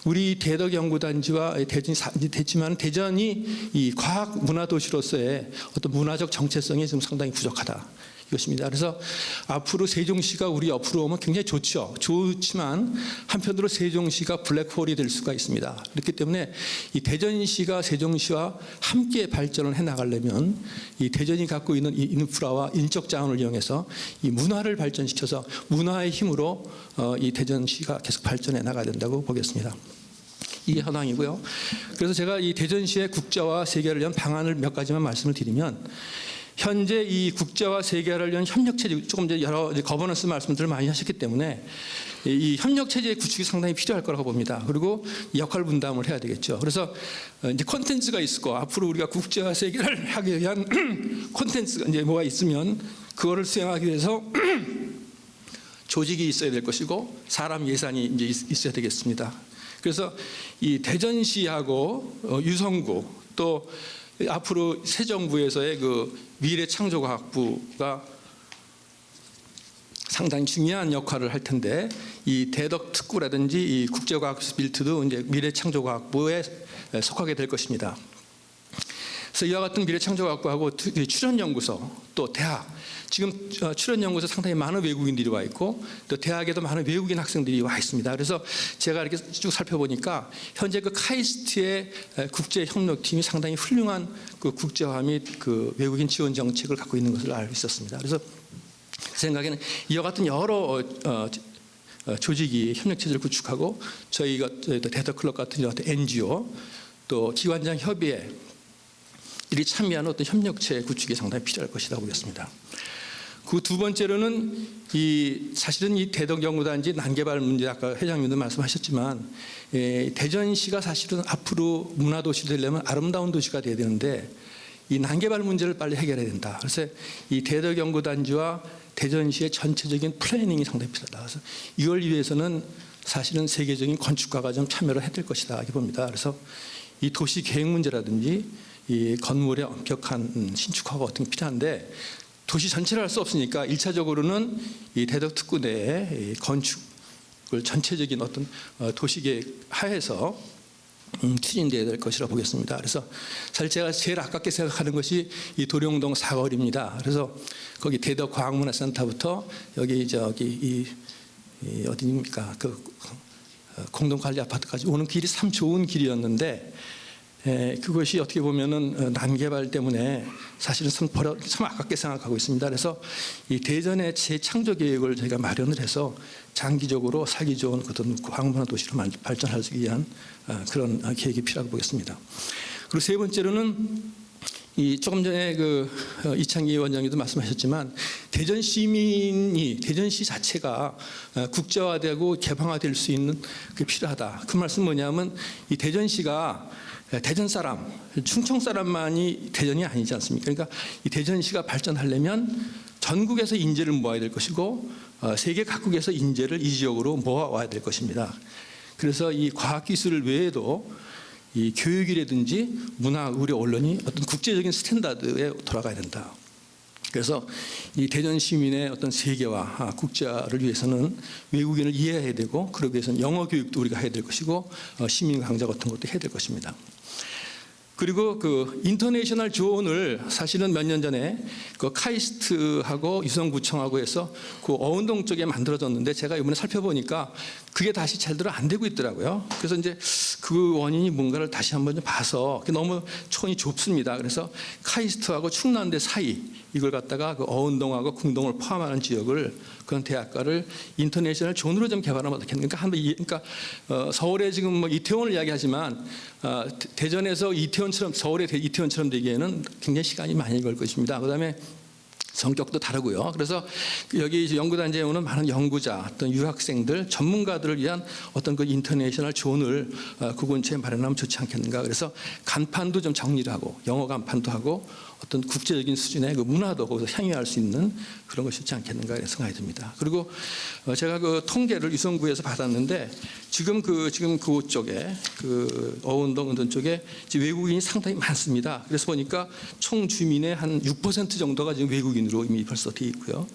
우리 대덕연구단지와 대전이 됐지만 대전이 이 과학 문화 도시로서의 어떤 문화적 정체성이 지금 상당히 부족하다. 이것입니다. 그래서 앞으로 세종시가 우리 옆으로 오면 굉장히 좋죠. 좋지만 한편으로 세종시가 블랙홀이 될 수가 있습니다. 그렇기 때문에 이 대전시가 세종시와 함께 발전을 해나가려면 이 대전이 갖고 있는 이 인프라와 인적 자원을 이용해서 이 문화를 발전시켜서 문화의 힘으로 이 대전시가 계속 발전해 나가야 된다고 보겠습니다. 이게 현황이고요. 그래서 제가 이 대전시의 국제화 세계화를 위한 방안을 몇 가지만 말씀을 드리면 현재 이 국제화 세계화를 위한 협력체제 조금 전에 여러 거버넌스 말씀들을 많이 하셨기 때문에 이 협력체제의 구축이 상당히 필요할 거라고 봅니다. 그리고 역할 분담을 해야 되겠죠. 그래서 이제 콘텐츠가 있고 앞으로 우리가 국제화 세계화를 하기 위한 콘텐츠가 이제 뭐가 있으면 그거를 수행하기 위해서 조직이 있어야 될 것이고 사람 예산이 이제 있어야 되겠습니다. 그래서 이 대전시하고 유성구 또 앞으로 새 정부에서의 그 미래창조과학부가 상당히 중요한 역할을 할 텐데 이 대덕특구라든지 이 국제과학빌트도 이제 미래창조과학부에 속하게 될 것입니다. 그래서 이와 같은 미래창조과학부하고 출연연구소 또 대학 지금 출연연구소 상당히 많은 외국인들이 와 있고 또 대학에도 많은 외국인 학생들이 와 있습니다. 그래서 제가 이렇게 쭉 살펴보니까 현재 그 카이스트의 국제협력팀이 상당히 훌륭한 그 국제화 및 그 외국인 지원 정책을 갖고 있는 것을 알고 있었습니다. 그래서 제 생각에는 이와 같은 여러 조직이 협력체제를 구축하고 저희가 대덕클럽 같은 NGO 또 기관장 협의회 이리 참여하는 어떤 협력체 구축이 상당히 필요할 것이라고 보겠습니다. 그 두 번째로는 사실은 이 대덕연구단지 난개발 문제 아까 회장님도 말씀하셨지만 대전시가 사실은 앞으로 문화도시 되려면 아름다운 도시가 돼야 되는데 이 난개발 문제를 빨리 해결해야 된다. 그래서 이 대덕연구단지와 대전시의 전체적인 플래닝이 상당히 필요하다. 그래서 이걸 위해서는 사실은 세계적인 건축가가 좀 참여를 해야 될 것이다 이렇게 봅니다. 그래서 이 도시 계획 문제라든지 이 건물의 엄격한 신축화가 어떤 게 필요한데 도시 전체를 할 수 없으니까 1차적으로는 이 대덕특구 내에 건축을 전체적인 어떤 도시계획 하에서 추진되어야 될 것이라고 보겠습니다. 그래서 사실 제가 제일 아깝게 생각하는 것이 이 도룡동 사거리입니다. 그래서 거기 대덕과학문화센터부터 여기 이 어디입니까? 그 공동관리 아파트까지 오는 길이 참 좋은 길이었는데 그것이 어떻게 보면은 난개발 때문에 사실은 참 아깝게 생각하고 있습니다. 그래서 이 대전의 재창조 계획을 저희가 마련을 해서 장기적으로 살기 좋은 어떤 광문화 도시로 발전하기 위한 그런 계획이 필요하다고 보겠습니다. 그리고 세 번째로는 이 조금 전에 그 이창기 원장님도 말씀하셨지만 대전시 자체가 국제화되고 개방화될 수 있는 그 필요하다. 그 말씀 뭐냐면 이 대전시가 대전 사람, 충청 사람만이 대전이 아니지 않습니까? 그러니까 이 대전시가 발전하려면 전국에서 인재를 모아야 될 것이고 세계 각국에서 인재를 이 지역으로 모아와야 될 것입니다. 그래서 이 과학기술 외에도 이 교육이라든지 문화, 의료, 언론이 어떤 국제적인 스탠다드에 돌아가야 된다. 그래서 이 대전 시민의 어떤 세계화, 국제화를 위해서는 외국인을 이해해야 되고, 그러기 위해서는 영어 교육도 우리가 해야 될 것이고, 시민 강좌 같은 것도 해야 될 것입니다. 그리고 그 인터내셔널 존을 사실은 몇 년 전에 그 카이스트하고 유성구청하고 해서 그 어운동 쪽에 만들어졌는데 제가 이번에 살펴보니까 그게 다시 제대로 안 되고 있더라고요. 그래서 이제 그 원인이 뭔가를 다시 한번 좀 봐서 너무 촌이 좁습니다. 그래서 카이스트하고 충남대 사이 이걸 갖다가 그 어운동하고 궁동을 포함하는 지역을 그런 대학가를 인터내셔널 존으로 좀 개발하면 어떻겠는가? 그러니까 서울에 지금 뭐 이태원을 이야기하지만 대전에서 이태원처럼 서울의 이태원처럼 되기에는 굉장히 시간이 많이 걸 것입니다. 그다음에 성격도 다르고요. 그래서 여기 연구단지에 오는 많은 연구자, 어떤 유학생들, 전문가들을 위한 어떤 그 인터내셔널 존을 그 근처에 마련하면 좋지 않겠는가. 그래서 간판도 좀 정리를 하고 영어 간판도 하고 어떤 국제적인 수준의 그 문화도 거기서 향유할 수 있는 그런 것이 좋지 않겠는가 생각이 듭니다. 그리고 제가 그 통계를 유성구에서 받았는데 지금 그쪽에 그 어운동 운동 쪽에 외국인이 상당히 많습니다. 그래서 보니까 총 주민의 한 6% 정도가 지금 외국인으로 이미 벌써 되어 있고요.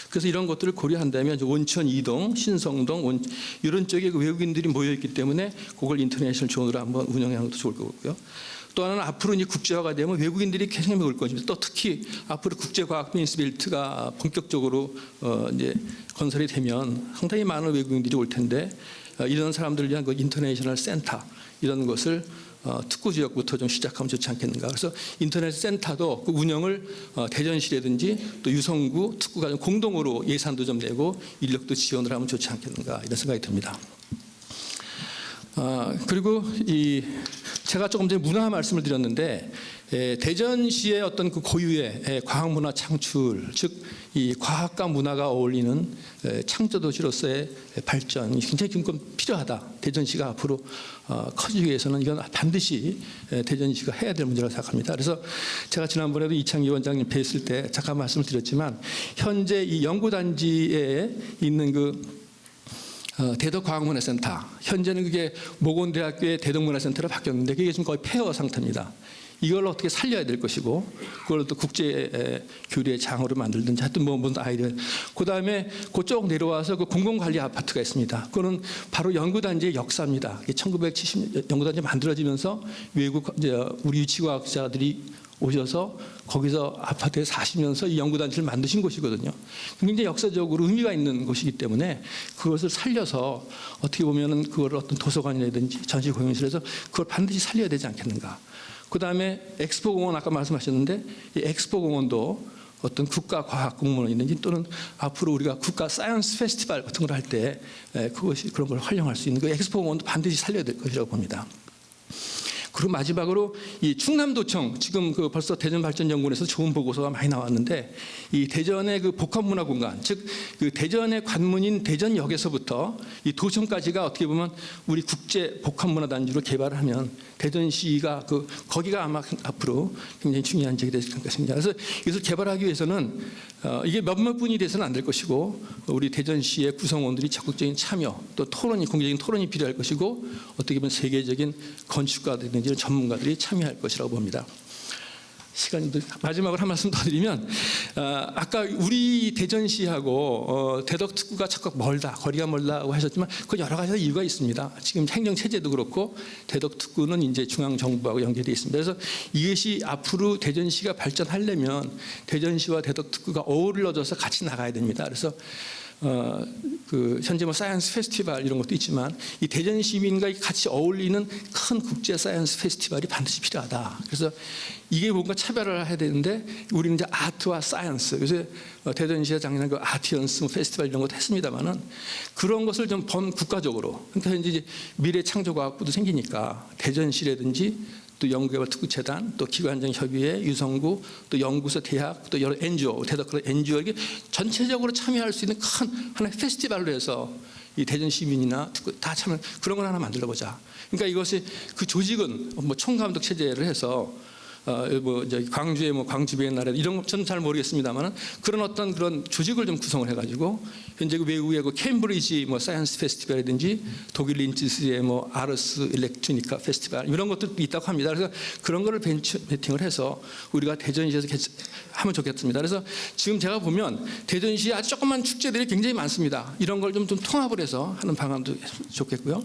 그래서 이런 것들을 고려한다면 원천 이동, 신성동 이런 쪽에 그 외국인들이 모여 있기 때문에 그걸 인터내셔널 존으로 한번 운영하는 것도 좋을 거고요. 또 하나는 앞으로 이제 국제화가 되면 외국인들이 굉장히 먹을 것입니다. 또 특히 앞으로 국제과학 비즈니스 벨트가 본격적으로 이제 건설이 되면 상당히 많은 외국인들이 올 텐데 이런 사람들을 위한 그 인터내셔널 센터 이런 것을 특구 지역부터 좀 시작하면 좋지 않겠는가. 그래서 인터넷 센터도 그 운영을 대전시라든지 또 유성구 특구가 좀 공동으로 예산도 좀 내고 인력도 지원을 하면 좋지 않겠는가 이런 생각이 듭니다. 그리고 제가 조금 전에 문화 말씀을 드렸는데 대전시의 어떤 그 고유의 과학문화 창출, 즉 이 과학과 문화가 어울리는 창조도시로서의 발전이 굉장히 지금 필요하다. 대전시가 앞으로 커지기 위해서는 이건 반드시 대전시가 해야 될 문제라고 생각합니다. 그래서 제가 지난번에도 이창기 원장님 뵀을 때 잠깐 말씀을 드렸지만 현재 이 연구단지에 있는 그 대덕과학문화센터, 현재는 그게 모건대학교의 대덕문화센터로 바뀌었는데 그게 지금 거의 폐허 상태입니다. 이걸 어떻게 살려야 될 것이고 그걸 또 국제 교류의 장으로 만들든지 하여튼 무슨 아이디어. 그다음에 그쪽 내려와서 그 공공관리 아파트가 있습니다. 그거는 바로 연구단지의 역사입니다. 1970년 연구단지 만들어지면서 외국 우리 유치과학자들이 오셔서 거기서 아파트에 사시면서 이 연구단지를 만드신 곳이거든요. 굉장히 역사적으로 의미가 있는 곳이기 때문에 그것을 살려서 어떻게 보면은 그걸 어떤 도서관이라든지 전시공연실에서 그걸 반드시 살려야 되지 않겠는가. 그다음에 엑스포공원 아까 말씀하셨는데 이 엑스포공원도 어떤 국가과학공원이든지 또는 앞으로 우리가 국가 사이언스 페스티벌 같은 걸 할 때 그것이 그런 걸 활용할 수 있는 그 엑스포공원도 반드시 살려야 될 것이라고 봅니다. 그리고 마지막으로 이 충남도청 지금 그 벌써 대전발전연구원에서 좋은 보고서가 많이 나왔는데 이 대전의 그 복합문화공간 즉 그 대전의 관문인 대전역에서부터 이 도청까지가 어떻게 보면 우리 국제 복합문화단지로 개발하면 대전시가 그 거기가 아마 앞으로 굉장히 중요한 지역이 될 것입니다. 그래서 이것을 개발하기 위해서는 이게 몇몇 분이 돼서는 안 될 것이고 우리 대전시의 구성원들이 적극적인 참여 또 토론이 공개적인 토론이 필요할 것이고 어떻게 보면 세계적인 건축가들이나 전문가들이 참여할 것이라고 봅니다. 시간이 마지막으로 한 말씀 더 드리면 아까 우리 대전시하고 대덕특구가 자꾸 멀다 거리가 멀다고 하셨지만 그 여러 가지 이유가 있습니다. 지금 행정체제도 그렇고 대덕특구는 이제 중앙정부하고 연계되어 있습니다. 그래서 이것이 앞으로 대전시가 발전하려면 대전시와 대덕특구가 어우러져서 같이 나가야 됩니다. 그래서 그 현재 뭐 사이언스 페스티벌 이런 것도 있지만 이 대전 시민과 같이 어울리는 큰 국제 사이언스 페스티벌이 반드시 필요하다. 그래서 이게 뭔가 차별을 해야 되는데 우리는 이제 아트와 사이언스. 그래서 대전시가 작년에 그 아티언스 페스티벌 이런 것도 했습니다만은 그런 것을 좀 국가적으로, 그러니까 이제 미래 창조과학부도 생기니까 대전시라든지 또 연구개발특구재단, 또 기관장 협의회, 유성구, 또 연구소, 대학, 또 여러 NGO, 대덕 NGO 이렇게 전체적으로 참여할 수 있는 큰 하나의 페스티벌로 해서 이 대전 시민이나 특구 다 참여 그런 걸 하나 만들어 보자. 그러니까 이것이 그 조직은 뭐 총감독 체제를 해서 뭐 이제 광주의 뭐 광주 비엔나레 이런 것 저는 잘 모르겠습니다만은 그런 어떤 그런 조직을 좀 구성을 해가지고 현재 그 외국의 그 캠브리지 뭐 사이언스 페스티벌이든지 독일 린츠스의 뭐 아르스 일렉트로니카 페스티벌 이런 것도 있다고 합니다. 그래서 그런 거를 베팅을 해서 우리가 대전시에서 하면 좋겠습니다. 그래서 지금 제가 보면 대전시에 아주 조그만 축제들이 굉장히 많습니다. 이런 걸 좀 통합을 해서 하는 방안도 좋겠고요.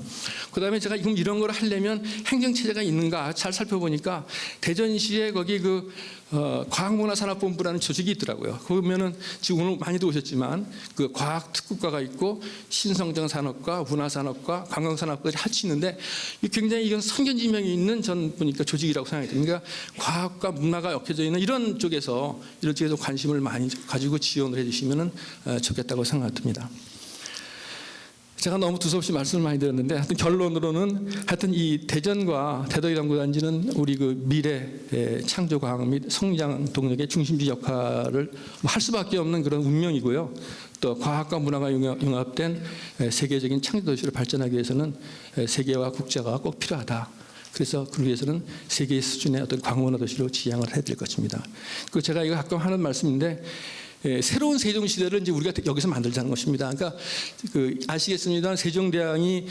그다음에 제가 지금 이런 걸 하려면 행정 체제가 있는가 잘 살펴보니까 대전시에 거기 그 과학문화산업본부라는 조직이 있더라고요. 그러면은 지금 오늘 많이도 오셨지만 그 과학특구과가 있고 신성장산업과 문화산업과 관광산업까지 같이 있는데 굉장히 이건 선견지명이 있는 전 보니까 조직이라고 생각이 듭니다. 그러니까 과학과 문화가 엮여져 있는 이런 쪽에서 관심을 많이 가지고 지원을 해주시면 좋겠다고 생각됩니다. 제가 너무 두서없이 말씀을 많이 드렸는데 하여튼 결론으로는 하여튼 이 대전과 대덕연구단지는 우리 그 미래 창조과학 및 성장 동력의 중심지 역할을 할 수밖에 없는 그런 운명이고요. 또 과학과 문화가 융합된 세계적인 창조도시를 발전하기 위해서는 세계와 국제가 꼭 필요하다. 그래서 그 위해서는 세계 수준의 어떤 광문화 도시로 지향을 해야 될 것입니다. 그 제가 이거 가끔 하는 말씀인데 새로운 세종시대를 이제 우리가 여기서 만들자는 것입니다. 그러니까 그 아시겠습니다만 세종대왕이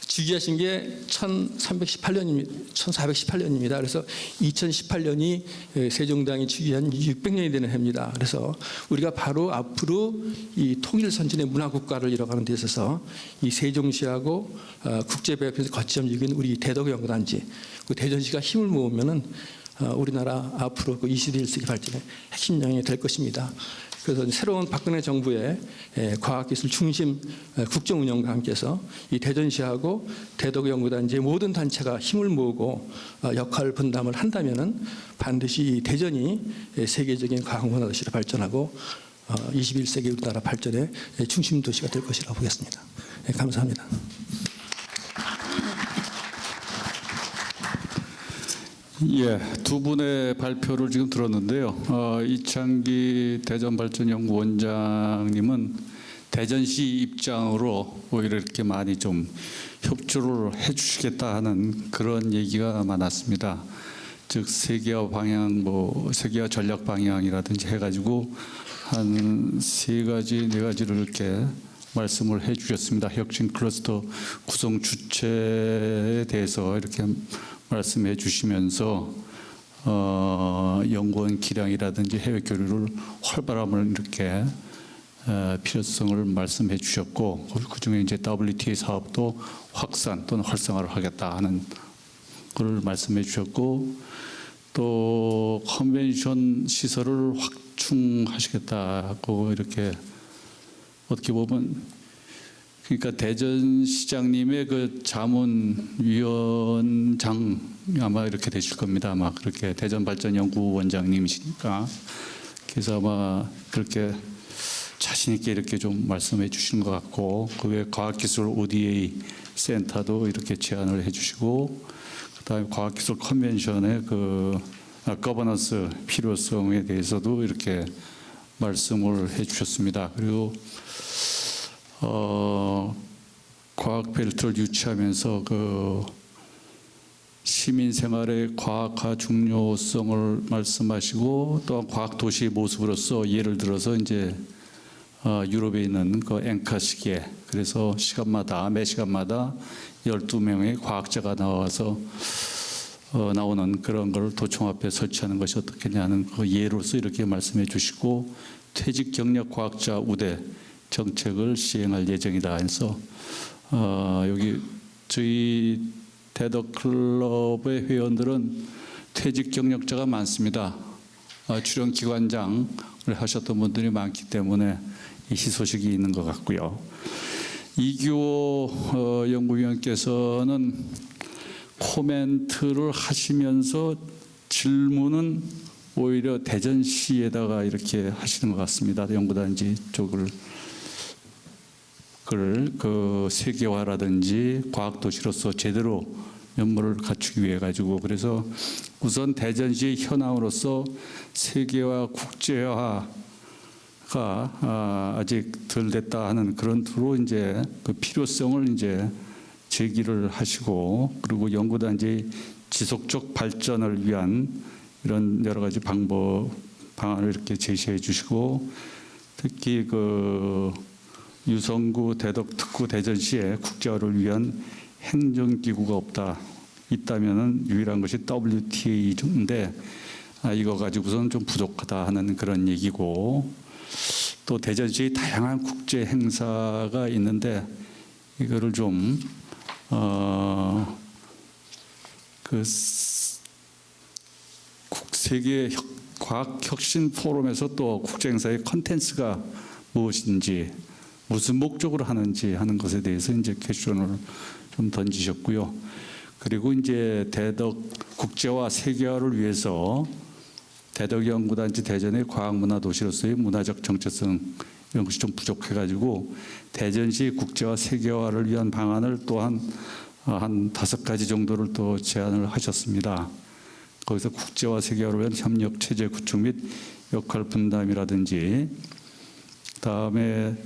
즉위하신 게 1418년입니다. 그래서 2018년이 세종대왕이 즉위한 600년이 되는 해입니다. 그래서 우리가 바로 앞으로 이 통일선진의 문화국가를 이뤄가는 데 있어서 이 세종시하고 국제배합에서 거점적인 우리 대덕연구단지, 그 대전시가 힘을 모으면은 우리나라 앞으로 그 21세기 발전의 핵심장이 될 것입니다. 그래서 새로운 박근혜 정부의 과학기술 중심 국정운영과 함께해서 이 대전시하고 대덕연구단지의 모든 단체가 힘을 모으고 역할 분담을 한다면은 반드시 이 대전이 세계적인 과학문화도시로 발전하고 21세기 우리나라 발전의 중심 도시가 될 것이라고 보겠습니다. 감사합니다. 예, 두 분의 발표를 지금 들었는데요. 이창기 대전발전연구원장님은 대전시 입장으로 오히려 이렇게 많이 좀 협조를 해주시겠다 하는 그런 얘기가 많았습니다. 즉 세계화 방향, 뭐 세계화 전략 방향이라든지 해가지고 한 3가지, 4가지를 이렇게 말씀을 해주셨습니다. 혁신 클러스터 구성 주체에 대해서 이렇게 말씀해 주시면서 연구원 기량이라든지 해외 교류를 활발함을 이렇게 필요성을 말씀해 주셨고 그중에 이제 WTA 사업도 확산 또는 활성화를 하겠다 하는 걸 말씀해 주셨고 또 컨벤션 시설을 확충하시겠다고 이렇게 어떻게 보면 그러니까 대전시장님의 그 자문위원장 아마 이렇게 되실 겁니다. 아마 그렇게 대전발전연구원장님이시니까 그래서 아마 그렇게 자신 있게 이렇게 좀 말씀해 주시는 것 같고 그 외 과학기술 ODA 센터도 이렇게 제안을 해주시고 그다음에 과학기술 컨벤션의 그 거버넌스 필요성에 대해서도 이렇게 말씀을 해주셨습니다. 그리고 과학 벨트를 유치하면서 그 시민 생활의 과학화 중요성을 말씀하시고 또한 과학 도시의 모습으로서 예를 들어서 이제 유럽에 있는 그 앵커 시계 그래서 매 시간마다 12명의 과학자가 나와서 나오는 그런 걸 도청 앞에 설치하는 것이 어떻겠냐는 그 예로서 이렇게 말씀해 주시고 퇴직 경력 과학자 우대 정책을 시행할 예정이다 해서 여기 저희 대덕클럽의 회원들은 퇴직 경력자가 많습니다. 출연 기관장을 하셨던 분들이 많기 때문에 희소식이 있는 것 같고요. 이규호 연구위원께서는 코멘트를 하시면서 질문은 오히려 대전시에다가 이렇게 하시는 것 같습니다. 연구단지 쪽을 그 세계화라든지 과학도시로서 제대로 면모를 갖추기 위해 가지고, 그래서 우선 대전시 현황으로서 세계화 국제화가 아직 덜 됐다 하는 그런 투로 이제 그 필요성을 이제 제기를 하시고, 그리고 연구단지 지속적 발전을 위한 이런 여러 가지 방안을 이렇게 제시해 주시고, 특히 그 유성구, 대덕, 특구, 대전시에 국제화를 위한 행정기구가 있다면은 유일한 것이 WTA인데 이거 가지고서는 좀 부족하다 하는 그런 얘기고, 또 대전시의 다양한 국제 행사가 있는데 이거를 좀 세계 과학혁신 포럼에서 또 국제 행사의 컨텐츠가 무엇인지, 무슨 목적으로 하는지 하는 것에 대해서 이제 퀘스천을 좀 던지셨고요. 그리고 이제 대덕 국제화 세계화를 위해서 대덕 연구단지 대전의 과학문화 도시로서의 문화적 정체성 이런 것이 좀 부족해가지고 대전시 국제화 세계화를 위한 방안을 또한 한 5가지 정도를 또 제안을 하셨습니다. 거기서 국제화 세계화를 위한 협력 체제 구축 및 역할 분담이라든지, 다음에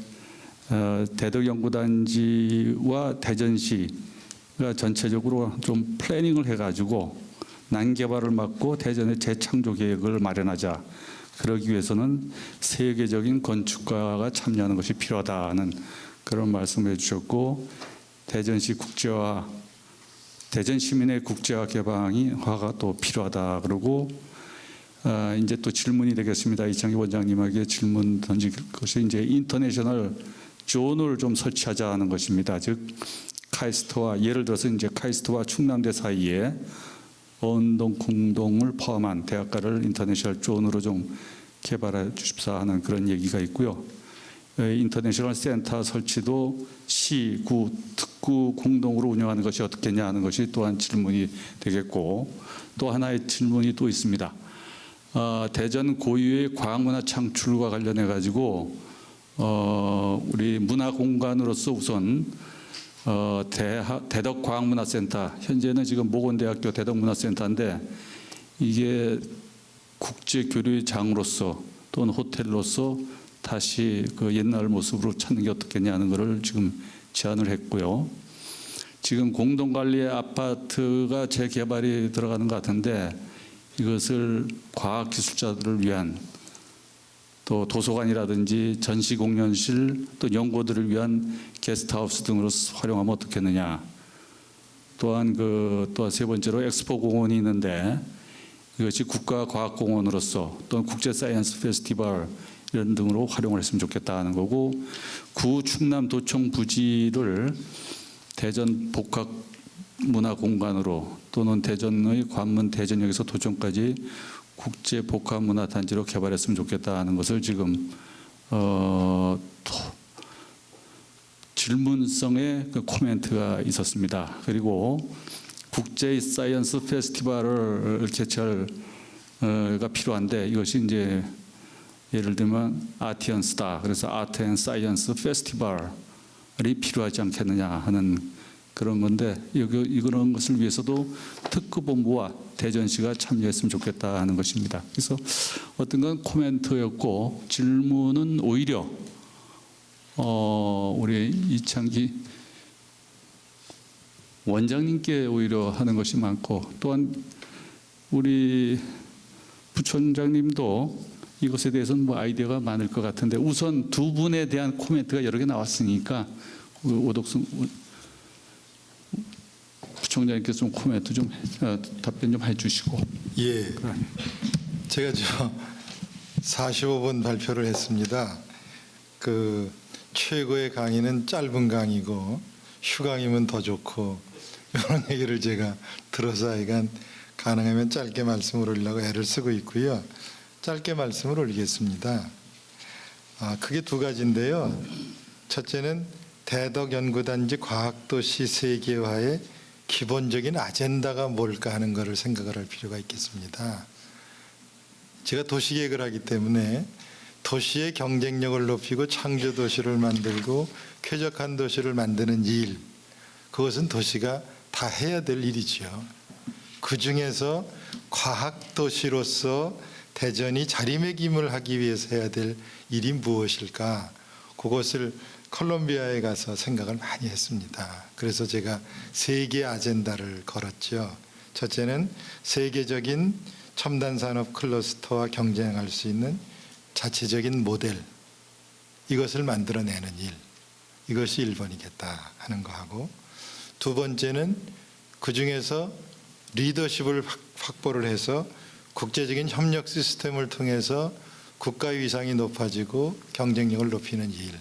대덕 연구단지와 대전시가 전체적으로 좀 플래닝을 해가지고 난개발을 막고 대전의 재창조 계획을 마련하자. 그러기 위해서는 세계적인 건축가가 참여하는 것이 필요하다는 그런 말씀을 해주셨고, 대전시 국제화, 대전 시민의 국제화 개방화가 또 필요하다. 그러고 이제 또 질문이 되겠습니다. 이창기 원장님에게 질문 던질 것이 이제 인터내셔널 존을 좀 설치하자는 것입니다. 즉 카이스트와, 예를 들어서 이제 카이스트와 충남대 사이에 언동 공동을 포함한 대학가를 인터내셔널 존으로 좀 개발해 주십사 하는 그런 얘기가 있고요. 인터내셔널 센터 설치도 시, 구, 특구 공동으로 운영하는 것이 어떻겠냐 하는 것이 또한 질문이 되겠고, 또 하나의 질문이 또 있습니다. 대전 고유의 과학문화 창출과 관련해 가지고 우리 문화 공간으로서 우선 대덕 과학문화센터, 현재는 지금 모건대학교 대덕문화센터인데 이게 국제 교류의 장으로서 또는 호텔로서 다시 그 옛날 모습으로 찾는 게 어떻겠냐 하는 것을 지금 제안을 했고요. 지금 공동관리의 아파트가 재개발이 들어가는 것 같은데 이것을 과학기술자들을 위한, 또 도서관이라든지 전시공연실, 또 연구들을 위한 게스트하우스 등으로 활용하면 어떻겠느냐. 또한 또 세 번째로 엑스포 공원이 있는데 이것이 국가과학공원으로서 또는 국제사이언스 페스티벌 이런 등으로 활용을 했으면 좋겠다는 거고, 구 충남도청 부지를 대전 복합문화공간으로 또는 대전의 관문 대전역에서 도청까지 국제 복합문화단지로 개발했으면 좋겠다는 것을 지금 질문성의 그 코멘트가 있었습니다. 그리고 국제 사이언스 페스티벌을 개최가 필요한데 이것이 이제 예를 들면 아티언스다. 그래서 아트 앤 사이언스 페스티벌이 필요하지 않겠느냐 하는 그런 건데, 이런 것을 위해서도 특구본부와 대전시가 참여했으면 좋겠다 하는 것입니다. 그래서 어떤 건 코멘트였고, 질문은 오히려 우리 이창기 원장님께 오히려 하는 것이 많고, 또한 우리 부총장님도 이것에 대해서는 뭐 아이디어가 많을 것 같은데, 우선 두 분에 대한 코멘트가 여러 개 나왔으니까 오덕순 부총장님께서 좀 코멘트 좀 답변 좀 해주시고. 예, 제가 45분 발표를 했습니다. 그 최고의 강의는 짧은 강의고 휴강이면 더 좋고 이런 얘기를 제가 들어서 하여간 가능하면 짧게 말씀을 올리려고 애를 쓰고 있고요. 짧게 말씀을 올리겠습니다. 크게 두 가지인데요. 첫째는 대덕연구단지 과학도시 세계화의 기본적인 아젠다가 뭘까 하는 것을 생각을 할 필요가 있겠습니다. 제가 도시계획을 하기 때문에 도시의 경쟁력을 높이고 창조도시를 만들고 쾌적한 도시를 만드는 일, 그것은 도시가 다 해야 될 일이죠. 그중에서 과학도시로서 대전이 자리매김을 하기 위해서 해야 될 일이 무엇일까? 그것을 콜롬비아에 가서 생각을 많이 했습니다. 그래서 제가 세 개의 아젠다를 걸었죠. 첫째는 세계적인 첨단 산업 클러스터와 경쟁할 수 있는 자체적인 모델, 이것을 만들어내는 일, 이것이 1번이겠다 하는 거하고, 두 번째는 그중에서 리더십을 확보를 해서 국제적인 협력 시스템을 통해서 국가 위상이 높아지고 경쟁력을 높이는 일.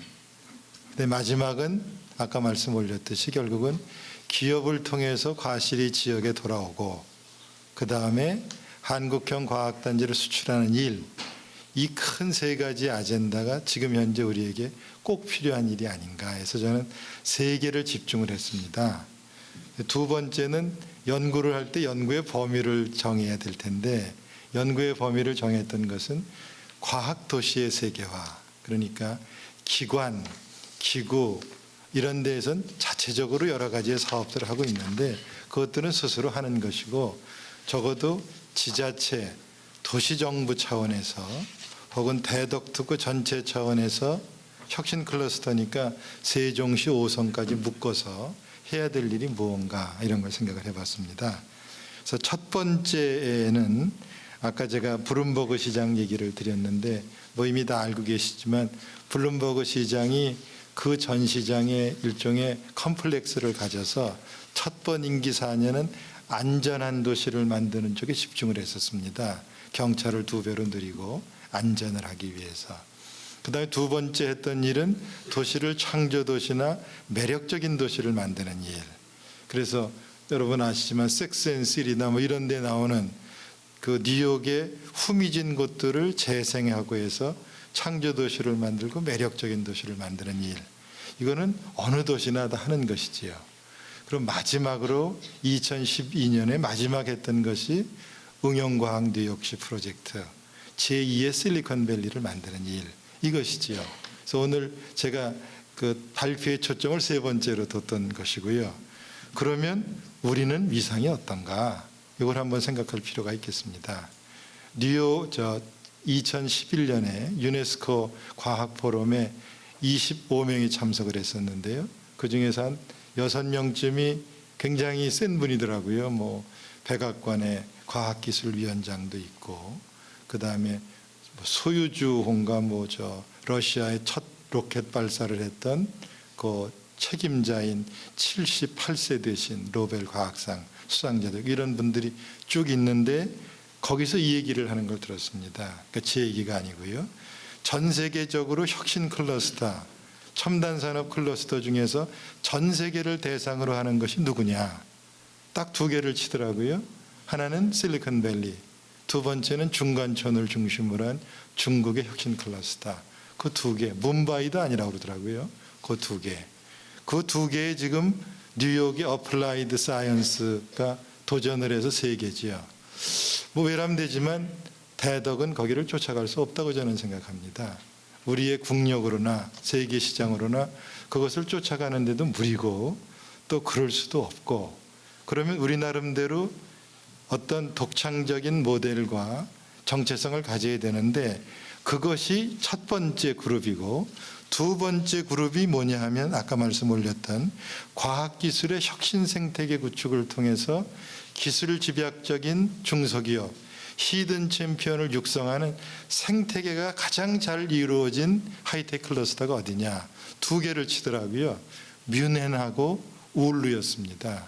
근데 마지막은 아까 말씀 올렸듯이 결국은 기업을 통해서 과실이 지역에 돌아오고 그 다음에 한국형 과학단지를 수출하는 일. 이 큰 세 가지 아젠다가 지금 현재 우리에게 꼭 필요한 일이 아닌가 해서 저는 세 개를 집중을 했습니다. 두 번째는 연구를 할 때 연구의 범위를 정해야 될 텐데 연구의 범위를 정했던 것은 과학도시의 세계화, 그러니까 기관, 기구 이런 데에선 자체적으로 여러 가지의 사업들을 하고 있는데 그것들은 스스로 하는 것이고 적어도 지자체, 도시정부 차원에서 혹은 대덕특구 전체 차원에서 혁신 클러스터니까 세종시 5성까지 묶어서 해야 될 일이 무언가 이런 걸 생각을 해봤습니다. 그래서 첫 번째에는 아까 제가 블룸버그 시장 얘기를 드렸는데 뭐 이미 다 알고 계시지만 블룸버그 시장이 그 전 시장의 일종의 컴플렉스를 가져서 첫 번 임기 4년은 안전한 도시를 만드는 쪽에 집중을 했었습니다. 경찰을 2배로 늘리고 안전을 하기 위해서. 그 다음에 두 번째 했던 일은 도시를 창조도시나 매력적인 도시를 만드는 일. 그래서 여러분 아시지만 섹스앤시티나 뭐 이런 데 나오는 그 뉴욕의 후미진 곳들을 재생하고 해서 창조도시를 만들고 매력적인 도시를 만드는 일. 이거는 어느 도시나 다 하는 것이지요. 그럼 마지막으로 2012년에 마지막 했던 것이 응용과학 뉴욕시 프로젝트 제2의 실리콘밸리를 만드는 일. 이것이지요. 그래서 오늘 제가 그 발표의 초점을 세 번째로 뒀던 것이고요. 그러면 우리는 위상이 어떤가? 이걸 한번 생각할 필요가 있겠습니다. 뉴욕 2011년에 유네스코 과학 포럼에 25명이 참석을 했었는데요. 그 중에서 한 6명쯤이 굉장히 센 분이더라고요. 뭐 백악관의 과학기술위원장도 있고, 그 다음에 소유주호인가 러시아의 첫 로켓 발사를 했던 그 책임자인 78세 되신 노벨 과학상 수상자들 이런 분들이 쭉 있는데 거기서 이 얘기를 하는 걸 들었습니다. 그러니까 제 얘기가 아니고요. 전 세계적으로 혁신 클러스터, 첨단 산업 클러스터 중에서 전 세계를 대상으로 하는 것이 누구냐? 딱 두 개를 치더라고요. 하나는 실리콘밸리, 두 번째는 중간촌을 중심으로 한 중국의 혁신 클러스터. 그 두 개, 뭄바이도 아니라고 그러더라고요. 그 두 개. 그 두 개에 지금 뉴욕의 어플라이드 사이언스가 도전을 해서 세 개지요. 뭐 외람되지만 대덕은 거기를 쫓아갈 수 없다고 저는 생각합니다. 우리의 국력으로나 세계 시장으로나 그것을 쫓아가는데도 무리고 또 그럴 수도 없고, 그러면 우리 나름대로 어떤 독창적인 모델과 정체성을 가져야 되는데 그것이 첫 번째 그룹이고, 두 번째 그룹이 뭐냐 하면 아까 말씀 올렸던 과학기술의 혁신 생태계 구축을 통해서 기술 집약적인 중소기업, 히든 챔피언을 육성하는 생태계가 가장 잘 이루어진 하이테크 클러스터가 어디냐? 두 개를 치더라고요. 뮌헨하고 울루였습니다.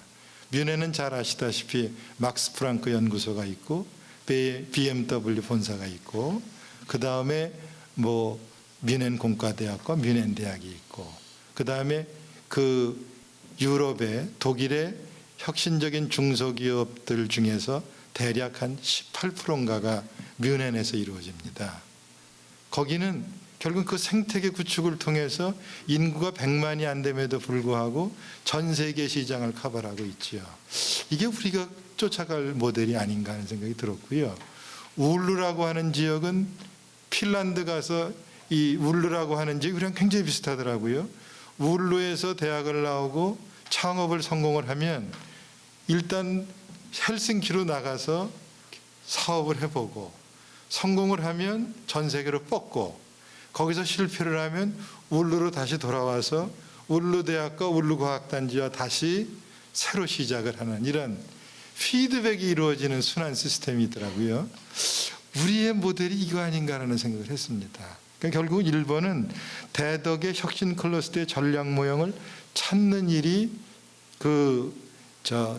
뮌헨은 잘 아시다시피 막스 프랑크 연구소가 있고 BMW 본사가 있고, 그 다음에 뭐 뮌헨 공과대학과 뮌헨 대학이 있고, 그 다음에 그 유럽의 독일의 혁신적인 중소기업들 중에서 대략 한 18%인가가 뮌헨에서 이루어집니다. 거기는 결국 그 생태계 구축을 통해서 인구가 100만이 안 됨에도 불구하고 전 세계 시장을 커버하고 있지요. 이게 우리가 쫓아갈 모델이 아닌가 하는 생각이 들었고요. 울루라고 하는 지역은 핀란드 가서 이 울루라고 하는 지역이 우리랑 굉장히 비슷하더라고요. 울루에서 대학을 나오고 창업을 성공을 하면 일단 헬싱키로 나가서 사업을 해보고 성공을 하면 전 세계로 뻗고 거기서 실패를 하면 울루로 다시 돌아와서 울루 대학과 울루 과학단지와 다시 새로 시작을 하는 이런 피드백이 이루어지는 순환 시스템이더라고요. 우리의 모델이 이거 아닌가라는 생각을 했습니다. 그러니까 결국 일본은 대덕의 혁신 클러스터의 전략 모형을 찾는 일이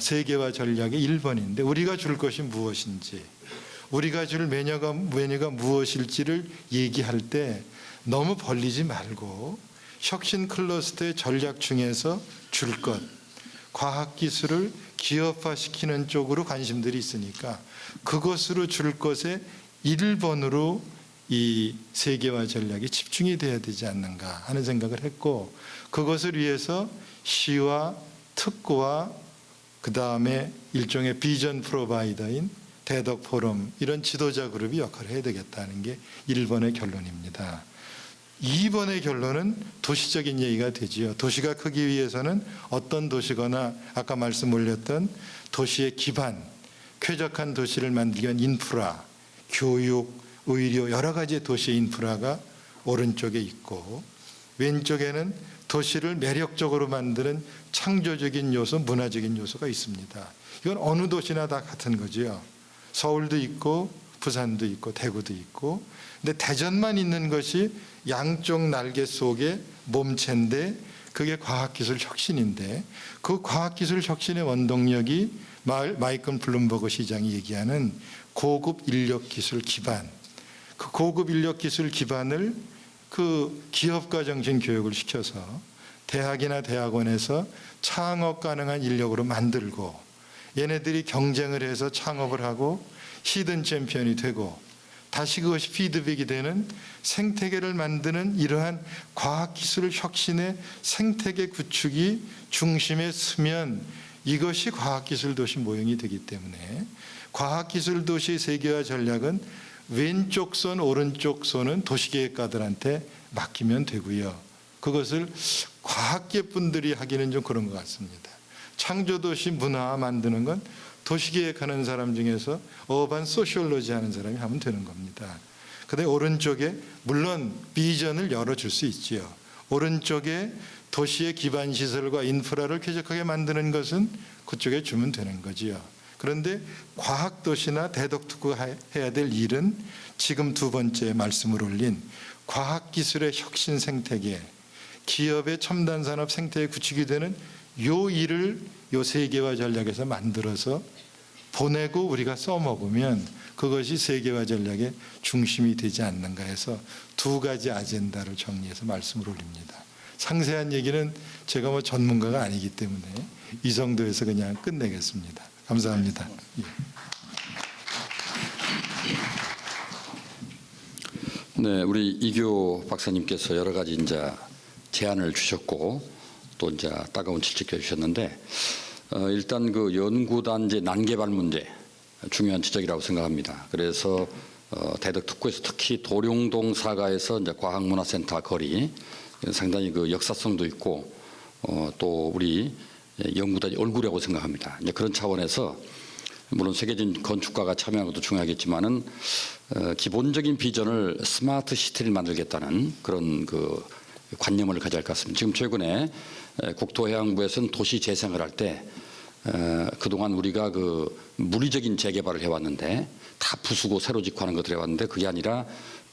세계화 전략의 1번인데 우리가 줄 것이 무엇인지 우리가 줄 메뉴가 무엇일지를 얘기할 때 너무 벌리지 말고 혁신 클러스터의 전략 중에서 줄 것, 과학기술을 기업화시키는 쪽으로 관심들이 있으니까 그것으로 줄 것에 1번으로 이 세계화 전략이 집중이 돼야 되지 않는가 하는 생각을 했고 그것을 위해서 시와 특구와 그 다음에 일종의 비전 프로바이더인 대덕 포럼 이런 지도자 그룹이 역할을 해야 되겠다는 게 1번의 결론입니다. 2번의 결론은 도시적인 얘기가 되지요. 도시가 크기 위해서는 어떤 도시거나 아까 말씀 올렸던 도시의 기반, 쾌적한 도시를 만들기 위한 인프라, 교육, 의료 여러 가지의 도시의 인프라가 오른쪽에 있고 왼쪽에는 도시를 매력적으로 만드는 창조적인 요소, 문화적인 요소가 있습니다. 이건 어느 도시나 다 같은 거지요. 서울도 있고 부산도 있고 대구도 있고 근데 대전만 있는 것이 양쪽 날개 속에 몸체인데 그게 과학기술 혁신인데 그 과학기술 혁신의 원동력이 마이클 블룸버그 시장이 얘기하는 고급 인력기술 기반 그 고급 인력기술 기반을 그 기업가 정신 교육을 시켜서 대학이나 대학원에서 창업 가능한 인력으로 만들고 얘네들이 경쟁을 해서 창업을 하고 히든 챔피언이 되고 다시 그것이 피드백이 되는 생태계를 만드는 이러한 과학기술 혁신의 생태계 구축이 중심에 서면 이것이 과학기술 도시 모형이 되기 때문에 과학기술 도시 세계화 전략은 왼쪽 손 오른쪽 손은 도시계획가들한테 맡기면 되고요. 그것을 과학계 분들이 하기는 좀 그런 것 같습니다. 창조도시 문화 만드는 건 도시계획하는 사람 중에서 어반 소시올로지 하는 사람이 하면 되는 겁니다. 근데 오른쪽에 물론 비전을 열어줄 수 있지요. 오른쪽에 도시의 기반 시설과 인프라를 쾌적하게 만드는 것은 그쪽에 주면 되는 거지요. 그런데 과학도시나 대덕특구가 해야 될 일은 지금 두 번째 말씀을 올린 과학기술의 혁신 생태계, 기업의 첨단산업 생태계 구축이 되는 요 일을 요 세계화 전략에서 만들어서 보내고 우리가 써먹으면 그것이 세계화 전략의 중심이 되지 않는가 해서 두 가지 아젠다를 정리해서 말씀을 올립니다. 상세한 얘기는 제가 뭐 전문가가 아니기 때문에 이 정도에서 그냥 끝내겠습니다. 감사합니다. 예. 네, 우리 이교 박사님께서 여러 가지 이제 제안을 주셨고 또 이제 따가운 질책해 주셨는데 일단 그 연구단지 난개발 문제 중요한 지적이라고 생각합니다. 그래서 대덕특구에서 특히 도룡동 사가에서 이제 과학문화센터 거리 상당히 그 역사성도 있고 또 우리 연구단지 얼굴이라고 생각합니다. 이제 그런 차원에서 물론 세계적인 건축가가 참여하는 것도 중요하겠지만은 기본적인 비전을 스마트 시티를 만들겠다는 그런 그 관념을 가져야 할 것 같습니다. 지금 최근에 국토해양부에서는 도시 재생을 할 때 그동안 우리가 그 물리적인 재개발을 해왔는데 다 부수고 새로 짓고 하는 것들을 해왔는데 그게 아니라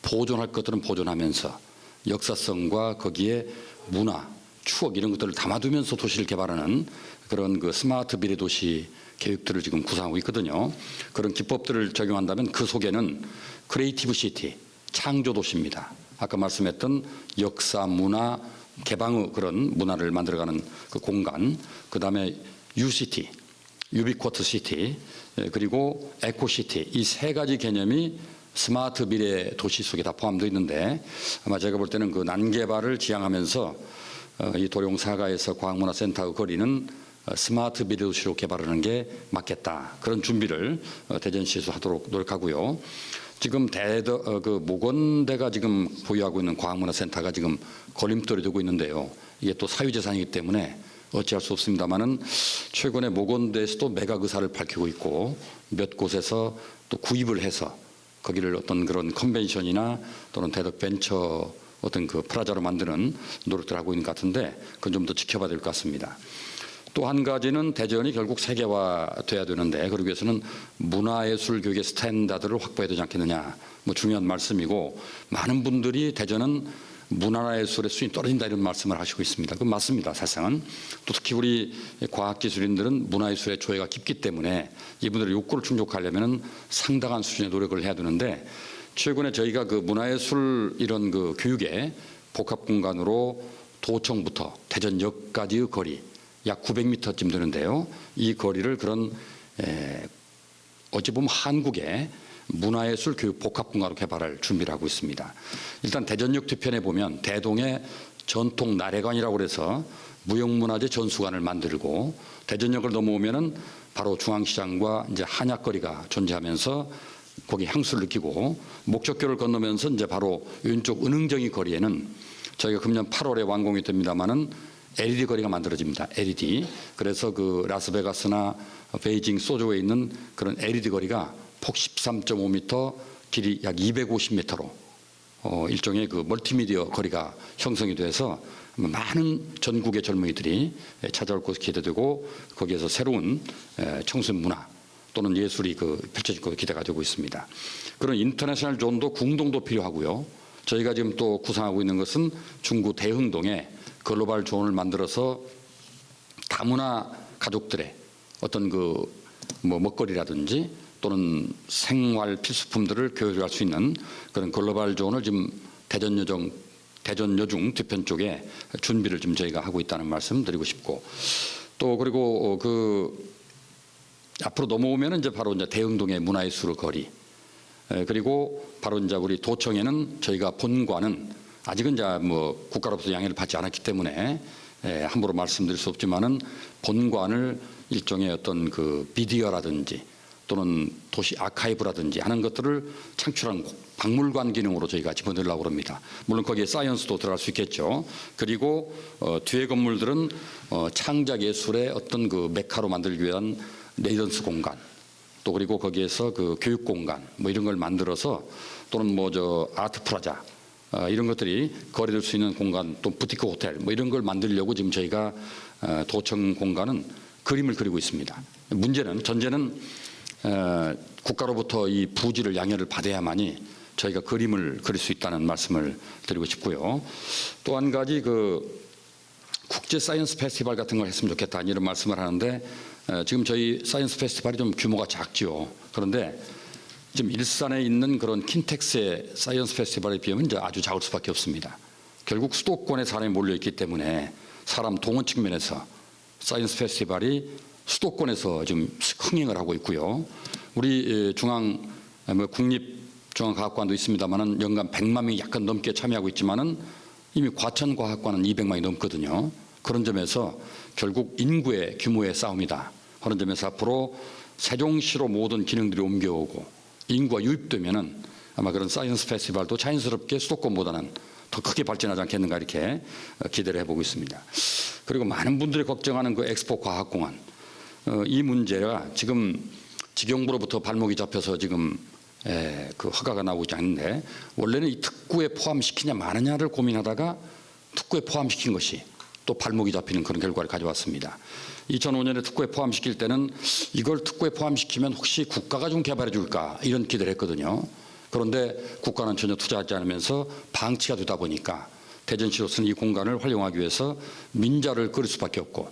보존할 것들은 보존하면서 역사성과 거기에 문화, 추억 이런 것들을 담아두면서 도시를 개발하는 그런 그 스마트 미래 도시 계획들을 지금 구상하고 있거든요. 그런 기법들을 적용한다면 그 속에는 크리에이티브 시티, 창조 도시입니다. 아까 말씀했던 역사, 문화, 개방의 그런 문화를 만들어가는 그 공간, 그 다음에 유시티, 유비쿼트 시티, 그리고 에코시티 이 세 가지 개념이 스마트 미래 도시 속에 다 포함되어 있는데 아마 제가 볼 때는 그 난개발을 지향하면서 이 도룡 사가에서 과학문화센터의 거리는 스마트 미래 도시로 개발하는 게 맞겠다. 그런 준비를 대전시에서 하도록 노력하고요. 지금 그 모건대가 지금 보유하고 있는 과학문화센터가 지금 걸림돌이 되고 있는데요. 이게 또 사유재산이기 때문에 어찌할 수 없습니다만은 최근에 모건대에서도 매각 의사를 밝히고 있고 몇 곳에서 또 구입을 해서 거기를 어떤 그런 컨벤션이나 또는 대덕 벤처 어떤 그 프라자로 만드는 노력들을 하고 있는 것 같은데 그건 좀 더 지켜봐야 될 것 같습니다. 또 한 가지는 대전이 결국 세계화돼야 되는데 그러기 위해서는 문화예술 교육의 스탠다드를 확보해야 되지 않겠느냐. 뭐 중요한 말씀이고 많은 분들이 대전은 문화예술의 수준이 떨어진다 이런 말씀을 하시고 있습니다. 그건 맞습니다. 사실상은. 또 특히 우리 과학기술인들은 문화예술의 조예가 깊기 때문에 이분들의 욕구를 충족하려면 상당한 수준의 노력을 해야 되는데 최근에 저희가 그 문화예술 이런 그 교육의 복합공간으로 도청부터 대전역까지의 거리 약 900m쯤 되는데요. 이 거리를 그런 어찌 보면 한국의 문화예술 교육 복합공간으로 개발할 준비를 하고 있습니다. 일단 대전역 뒤편에 보면 대동의 전통 나래관이라고 해서 무형문화재 전수관을 만들고 대전역을 넘어오면은 바로 중앙시장과 이제 한약거리가 존재하면서 거기 향수를 느끼고 목적교를 건너면서 이제 바로 왼쪽 은흥정이 거리에는 저희가 금년 8월에 완공이 됩니다만은 LED 거리가 만들어집니다. LED. 그래서 그 라스베가스나 베이징, 소조에 있는 그런 LED 거리가 폭 13.5m, 길이 약 250m로 일종의 그 멀티미디어 거리가 형성이 돼서 많은 전국의 젊은이들이 찾아올 것이 기대되고 거기에서 새로운 청소년 문화 또는 예술이 그 펼쳐질 것을 기대 가지고 있습니다. 그런 인터내셔널 존도 궁동도 필요하고요. 저희가 지금 또 구상하고 있는 것은 중구 대흥동에 글로벌 존을 만들어서 다문화 가족들의 어떤 그 뭐 먹거리라든지 또는 생활 필수품들을 교류할 수 있는 그런 글로벌 존을 지금 대전 여중 뒤편 쪽에 준비를 좀 저희가 하고 있다는 말씀 드리고 싶고 또 그리고 그 앞으로 넘어오면 이제 바로 이제 대흥동의 문화예술 거리 그리고 바로 이제 우리 도청에는 저희가 본관은 아직은 이제 뭐 국가로부터 양해를 받지 않았기 때문에 함부로 말씀드릴 수 없지만은 본관을 일종의 어떤 그 미디어라든지 또는 도시 아카이브라든지 하는 것들을 창출한 박물관 기능으로 저희가 집어넣으려고 합니다. 물론 거기에 사이언스도 들어갈 수 있겠죠. 그리고 뒤에 건물들은 창작 예술의 어떤 그 메카로 만들기 위한 레이던스 공간 또 그리고 거기에서 그 교육 공간 뭐 이런 걸 만들어서 또는 뭐 저 아트 프라자 이런 것들이 거래될 수 있는 공간 또 부티크 호텔 뭐 이런 걸 만들려고 지금 저희가 도청 공간은 그림을 그리고 있습니다. 문제는 전제는 국가로부터 이 부지를 양해를 받아야만이 저희가 그림을 그릴 수 있다는 말씀을 드리고 싶고요. 또 한 가지 그 국제 사이언스 페스티벌 같은 걸 했으면 좋겠다 이런 말씀을 하는데 지금 저희 사이언스 페스티벌이 좀 규모가 작지요. 그런데 지금 일산에 있는 그런 킨텍스의 사이언스 페스티벌에 비하면 이제 아주 작을 수밖에 없습니다. 결국 수도권에 사람이 몰려 있기 때문에 사람 동원 측면에서 사이언스 페스티벌이 수도권에서 지금 흥행을 하고 있고요. 우리 국립중앙과학관도 있습니다만은 연간 100만 명이 약간 넘게 참여하고 있지만은 이미 과천과학관은 200만이 넘거든요. 그런 점에서 결국 인구의 규모의 싸움이다. 그런 점에서 앞으로 세종시로 모든 기능들이 옮겨오고 인구가 유입되면은 아마 그런 사이언스 페스티벌도 자연스럽게 수도권보다는 더 크게 발전하지 않겠는가 이렇게 기대를 해보고 있습니다. 그리고 많은 분들이 걱정하는 그 엑스포 과학공원 이 문제가 지금 직영부로부터 발목이 잡혀서 지금 그 허가가 나오지 않는데 원래는 이 특구에 포함시키냐 마느냐를 고민하다가 특구에 포함시킨 것이 또 발목이 잡히는 그런 결과를 가져왔습니다. 2005년에 특구에 포함시킬 때는 이걸 특구에 포함시키면 혹시 국가가 좀 개발해 줄까 이런 기대를 했거든요. 그런데 국가는 전혀 투자하지 않으면서 방치가 되다 보니까 대전시로서는 이 공간을 활용하기 위해서 민자를 그릴 수밖에 없고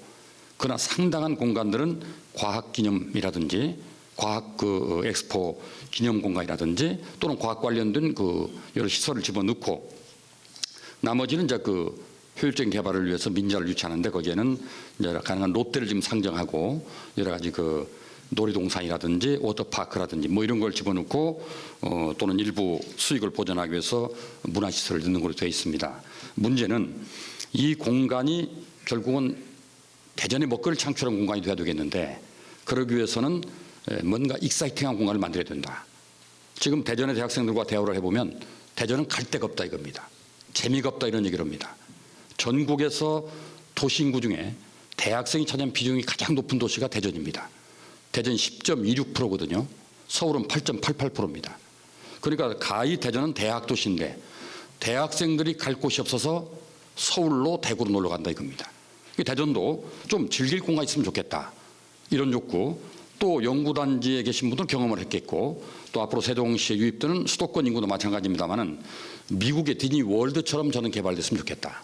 그러나 상당한 공간들은 과학기념이라든지 과학 그 엑스포 기념 공간이라든지 또는 과학 관련된 그 여러 시설을 집어넣고 나머지는 이제 그 효율적인 개발을 위해서 민자를 유치하는데 거기에는 이제 가능한 롯데를 지금 상정하고 여러 가지 그 놀이동산이라든지 워터파크라든지 뭐 이런 걸 집어넣고 또는 일부 수익을 보전하기 위해서 문화시설을 넣는 걸로 되어 있습니다. 문제는 이 공간이 결국은 대전의 먹거리를 창출하는 공간이 돼야 되겠는데 그러기 위해서는 뭔가 익사이팅한 공간을 만들어야 된다. 지금 대전의 대학생들과 대화를 해보면 대전은 갈 데가 없다 이겁니다. 재미가 없다 이런 얘기를 합니다. 전국에서 도시 인구 중에 대학생이 차지하는 비중이 가장 높은 도시가 대전입니다. 대전 10.26%거든요. 서울은 8.88%입니다. 그러니까 가히 대전은 대학 도시인데 대학생들이 갈 곳이 없어서 서울로 대구로 놀러 간다 이겁니다. 대전도 좀 즐길 공간이 있으면 좋겠다. 이런 욕구, 또 연구단지에 계신 분들은 경험을 했겠고 또 앞으로 세종시에 유입되는 수도권 인구도 마찬가지입니다만은 미국의 디즈니 월드처럼 저는 개발됐으면 좋겠다.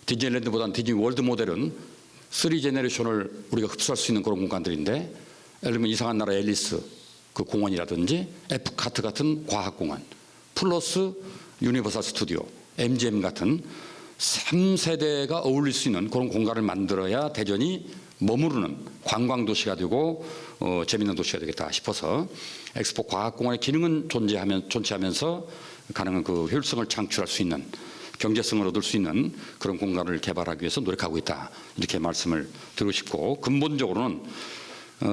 디즈니랜드보다는 디즈니 월드 모델은 3제네레이션을 우리가 흡수할 수 있는 그런 공간들인데 예를 들면 이상한 나라 앨리스 그 공원이라든지 에프카트 같은 과학공원 플러스 유니버설 스튜디오, MGM 같은 3세대가 어울릴 수 있는 그런 공간을 만들어야 대전이 머무르는 관광도시가 되고 재밌는 도시가 되겠다 싶어서 엑스포 과학공원의 기능은 존재하면서 가능한 그 효율성을 창출할 수 있는 경제성을 얻을 수 있는 그런 공간을 개발하기 위해서 노력하고 있다. 이렇게 말씀을 드리고 싶고 근본적으로는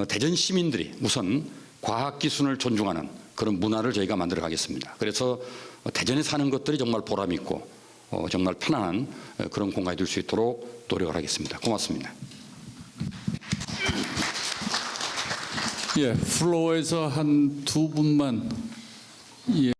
대전 시민들이 우선 과학기술을 존중하는 그런 문화를 저희가 만들어 가겠습니다. 그래서 대전에 사는 것들이 정말 보람 있고 정말 편안한 그런 공간이 될 수 있도록 노력을 하겠습니다. 고맙습니다. 예, 플로어에서 한 두 분만 예.